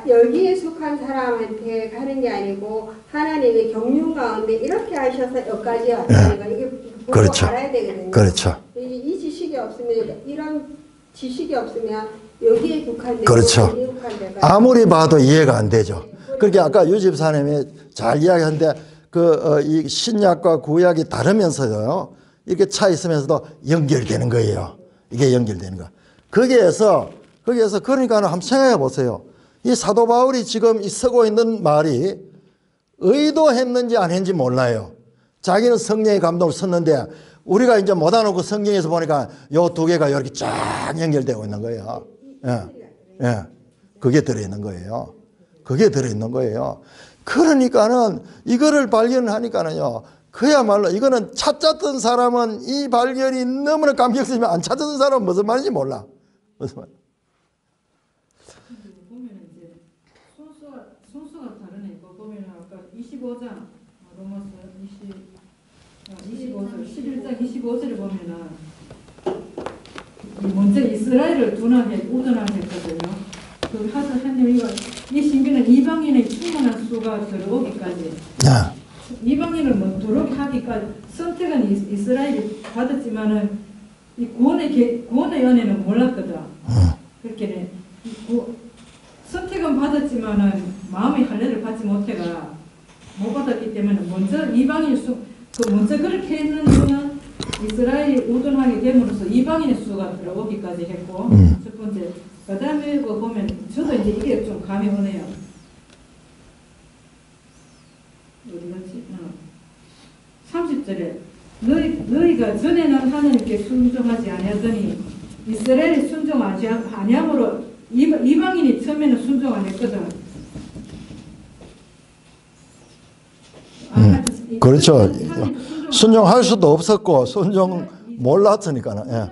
여기에 속한 사람한테 가는 게 아니고 하나님의 경륜 가운데 이렇게 하셔서 여기까지 왔다는 거 이게 보고 그렇죠. 알아야 되거든요. 그렇죠. 이 지식이 없으면 이런 지식이 없으면 여기에 국한되고 그렇죠. 여기에 국한되고 아무리 봐도 이해가 안 되죠. 그렇게 아까 유 집사님이 잘 이야기하는데 이 신약과 구약이 다르면서요. 이렇게 차 있으면서도 연결되는 거예요. 이게 연결되는 거. 거기에서 그러니까 한번 생각해 보세요. 이 사도 바울이 지금 쓰고 있는 말이 의도했는지 안 했는지 몰라요. 자기는 성령의 감동을 썼는데 우리가 이제 못 알아놓고 성경에서 보니까 요 두 개가 이렇게 쫙 연결되고 있는 거예요. 예. 그게 들어있는 거예요. 그게 들어있는 거예요. 그러니까는 이거를 발견하니까는요. 그야말로 이거는 찾았던 사람은 이 발견이 너무나 감격스러우면 안 찾았던 사람은 무슨 말인지 몰라. 무슨 말. 보면 이제 25장 로마서 25절 11장 25절에 보면은 먼저 이스라엘을 우둔하게 했거든요. 그 하나님이가 이 신비는 이방인의 충만한 수가 들어오기까지 이방인을 뭐 들어오게 하기까지 선택은 이스라엘이 받았지만은 이 구원의 은혜는 몰랐거든. 그렇게 선택은 받았지만은 마음의 할례를 받지 못 받았기 때문에 먼저 이방인 먼저 그렇게 했는 거는 이스라엘이 우둔하게 됨으로써 이방인의 수가 들어오기까지 했고 첫 번째. 그 다음에 보면 저도 이제 이게 좀 감이 오네요. 어디 갔지? 30절에 너희가 전에는 하나님께 순종하지 아니하더니 이스라엘이 순종하지 아니함으로 이방인이 처음에는 순종 안 했거든. 그렇죠. 순종할 수도 없었고 순종 몰랐으니까는. 예.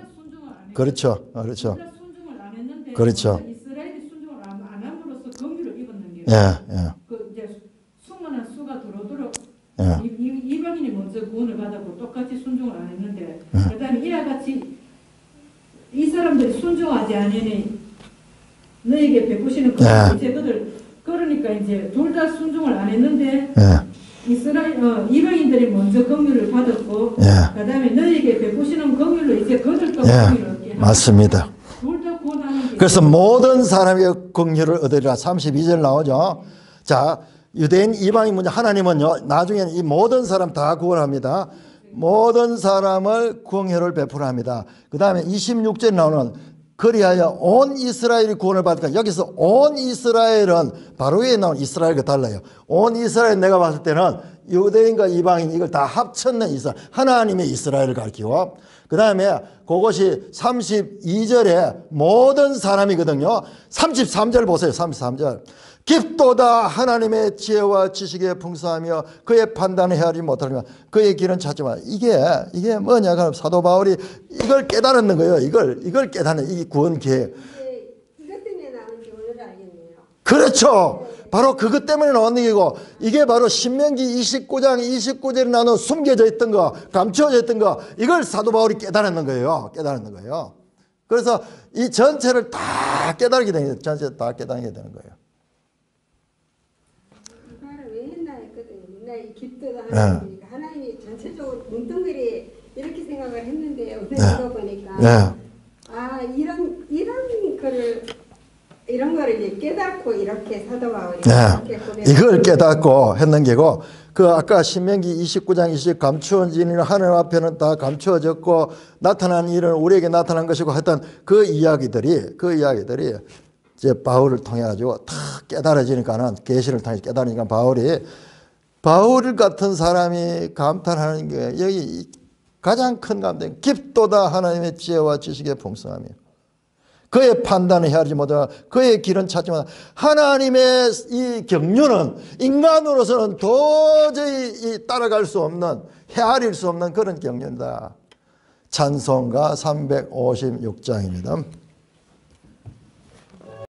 그렇죠. 그렇죠. 그렇죠. 이스라엘이 순종을 안 함으로써 긍휼을 입었는 게. 그 이제 충만한 수가 들어오도록 이방인이 먼저 구원을 받았고 똑같이 순종을 안 했는데 그다음에 이와 같이 이 사람들이 순종하지 않으니 너에게 베푸시는 그들 그러니까 이제 둘 다 순종을 안 했는데 이방인들이 먼저 긍휼을 받았고 그다음에 너에게 베푸시는 긍휼로 이제 그들도 긍휼을 얻게 맞습니다. 하는 그래서 모든 사람의 긍휼을 얻으리라 32절 나오죠. 자, 유대인 이방인 문제 하나님은요 나중에는 이 모든 사람 다 구원합니다. 모든 사람을 긍휼을 베풀어 합니다. 그 다음에 26절에 나오는 그리하여 온 이스라엘이 구원을 받을까. 여기서 온 이스라엘은 바로 위에 나온 이스라엘과 달라요. 온 이스라엘 내가 봤을 때는 유대인과 이방인 이걸 다 합쳤는 이스라엘, 하나님의 이스라엘을 가리키고 그 다음에 그것이 32절에 모든 사람이거든요. 33절 보세요. 33절. 깊도다 하나님의 지혜와 지식에 풍성하며 그의 판단을 헤아리지 못하니까 그의 길은 찾지마. 이게 뭐냐? 그럼 사도 바울이 이걸 깨달았는 거예요. 이걸 깨닫는 이 구원 계획. 이것 때문에 나는지 오늘 알겠네요. 그렇죠. 바로 그것 때문에 나온 얘기고 이게 바로 신명기 29장 29절에 나오는 숨겨져 있던 거, 감추어져 있던 거 이걸 사도 바울이 깨달았는 거예요. 깨달았는 거예요. 그래서 이 전체를 다 깨달게 되는 거예요. 전체 다 깨달게 되는 거예요. 왜 했나 했거든요. 맨날 이 깊도다 하나님이니까 하나님이 전체적으로 뭉뚱그리 이렇게 생각을 했는데 오늘 읽어보니까 이런 거를 이제 깨닫고 이렇게 사도 바울이 이걸 깨닫고 했는 게고 그 아까 신명기 29장 20 감추어진 일은 하나님 앞에는 다 감추어졌고 나타난 일은 우리에게 나타난 것이고 했던 그 이야기들이 이제 바울을 통해 가지고 다 깨달아지니까는 계시를 통해 깨달으니까 바울 같은 사람이 감탄하는 게 여기 가장 큰 감탄 깊도다 하나님의 지혜와 지식의 풍성함이요. 그의 판단을 헤아리지 못하고 그의 길은 찾지 못하고 하나님의 이 경륜은 인간으로서는 도저히 따라갈 수 없는 헤아릴 수 없는 그런 경륜이다. 찬송가 356장입니다.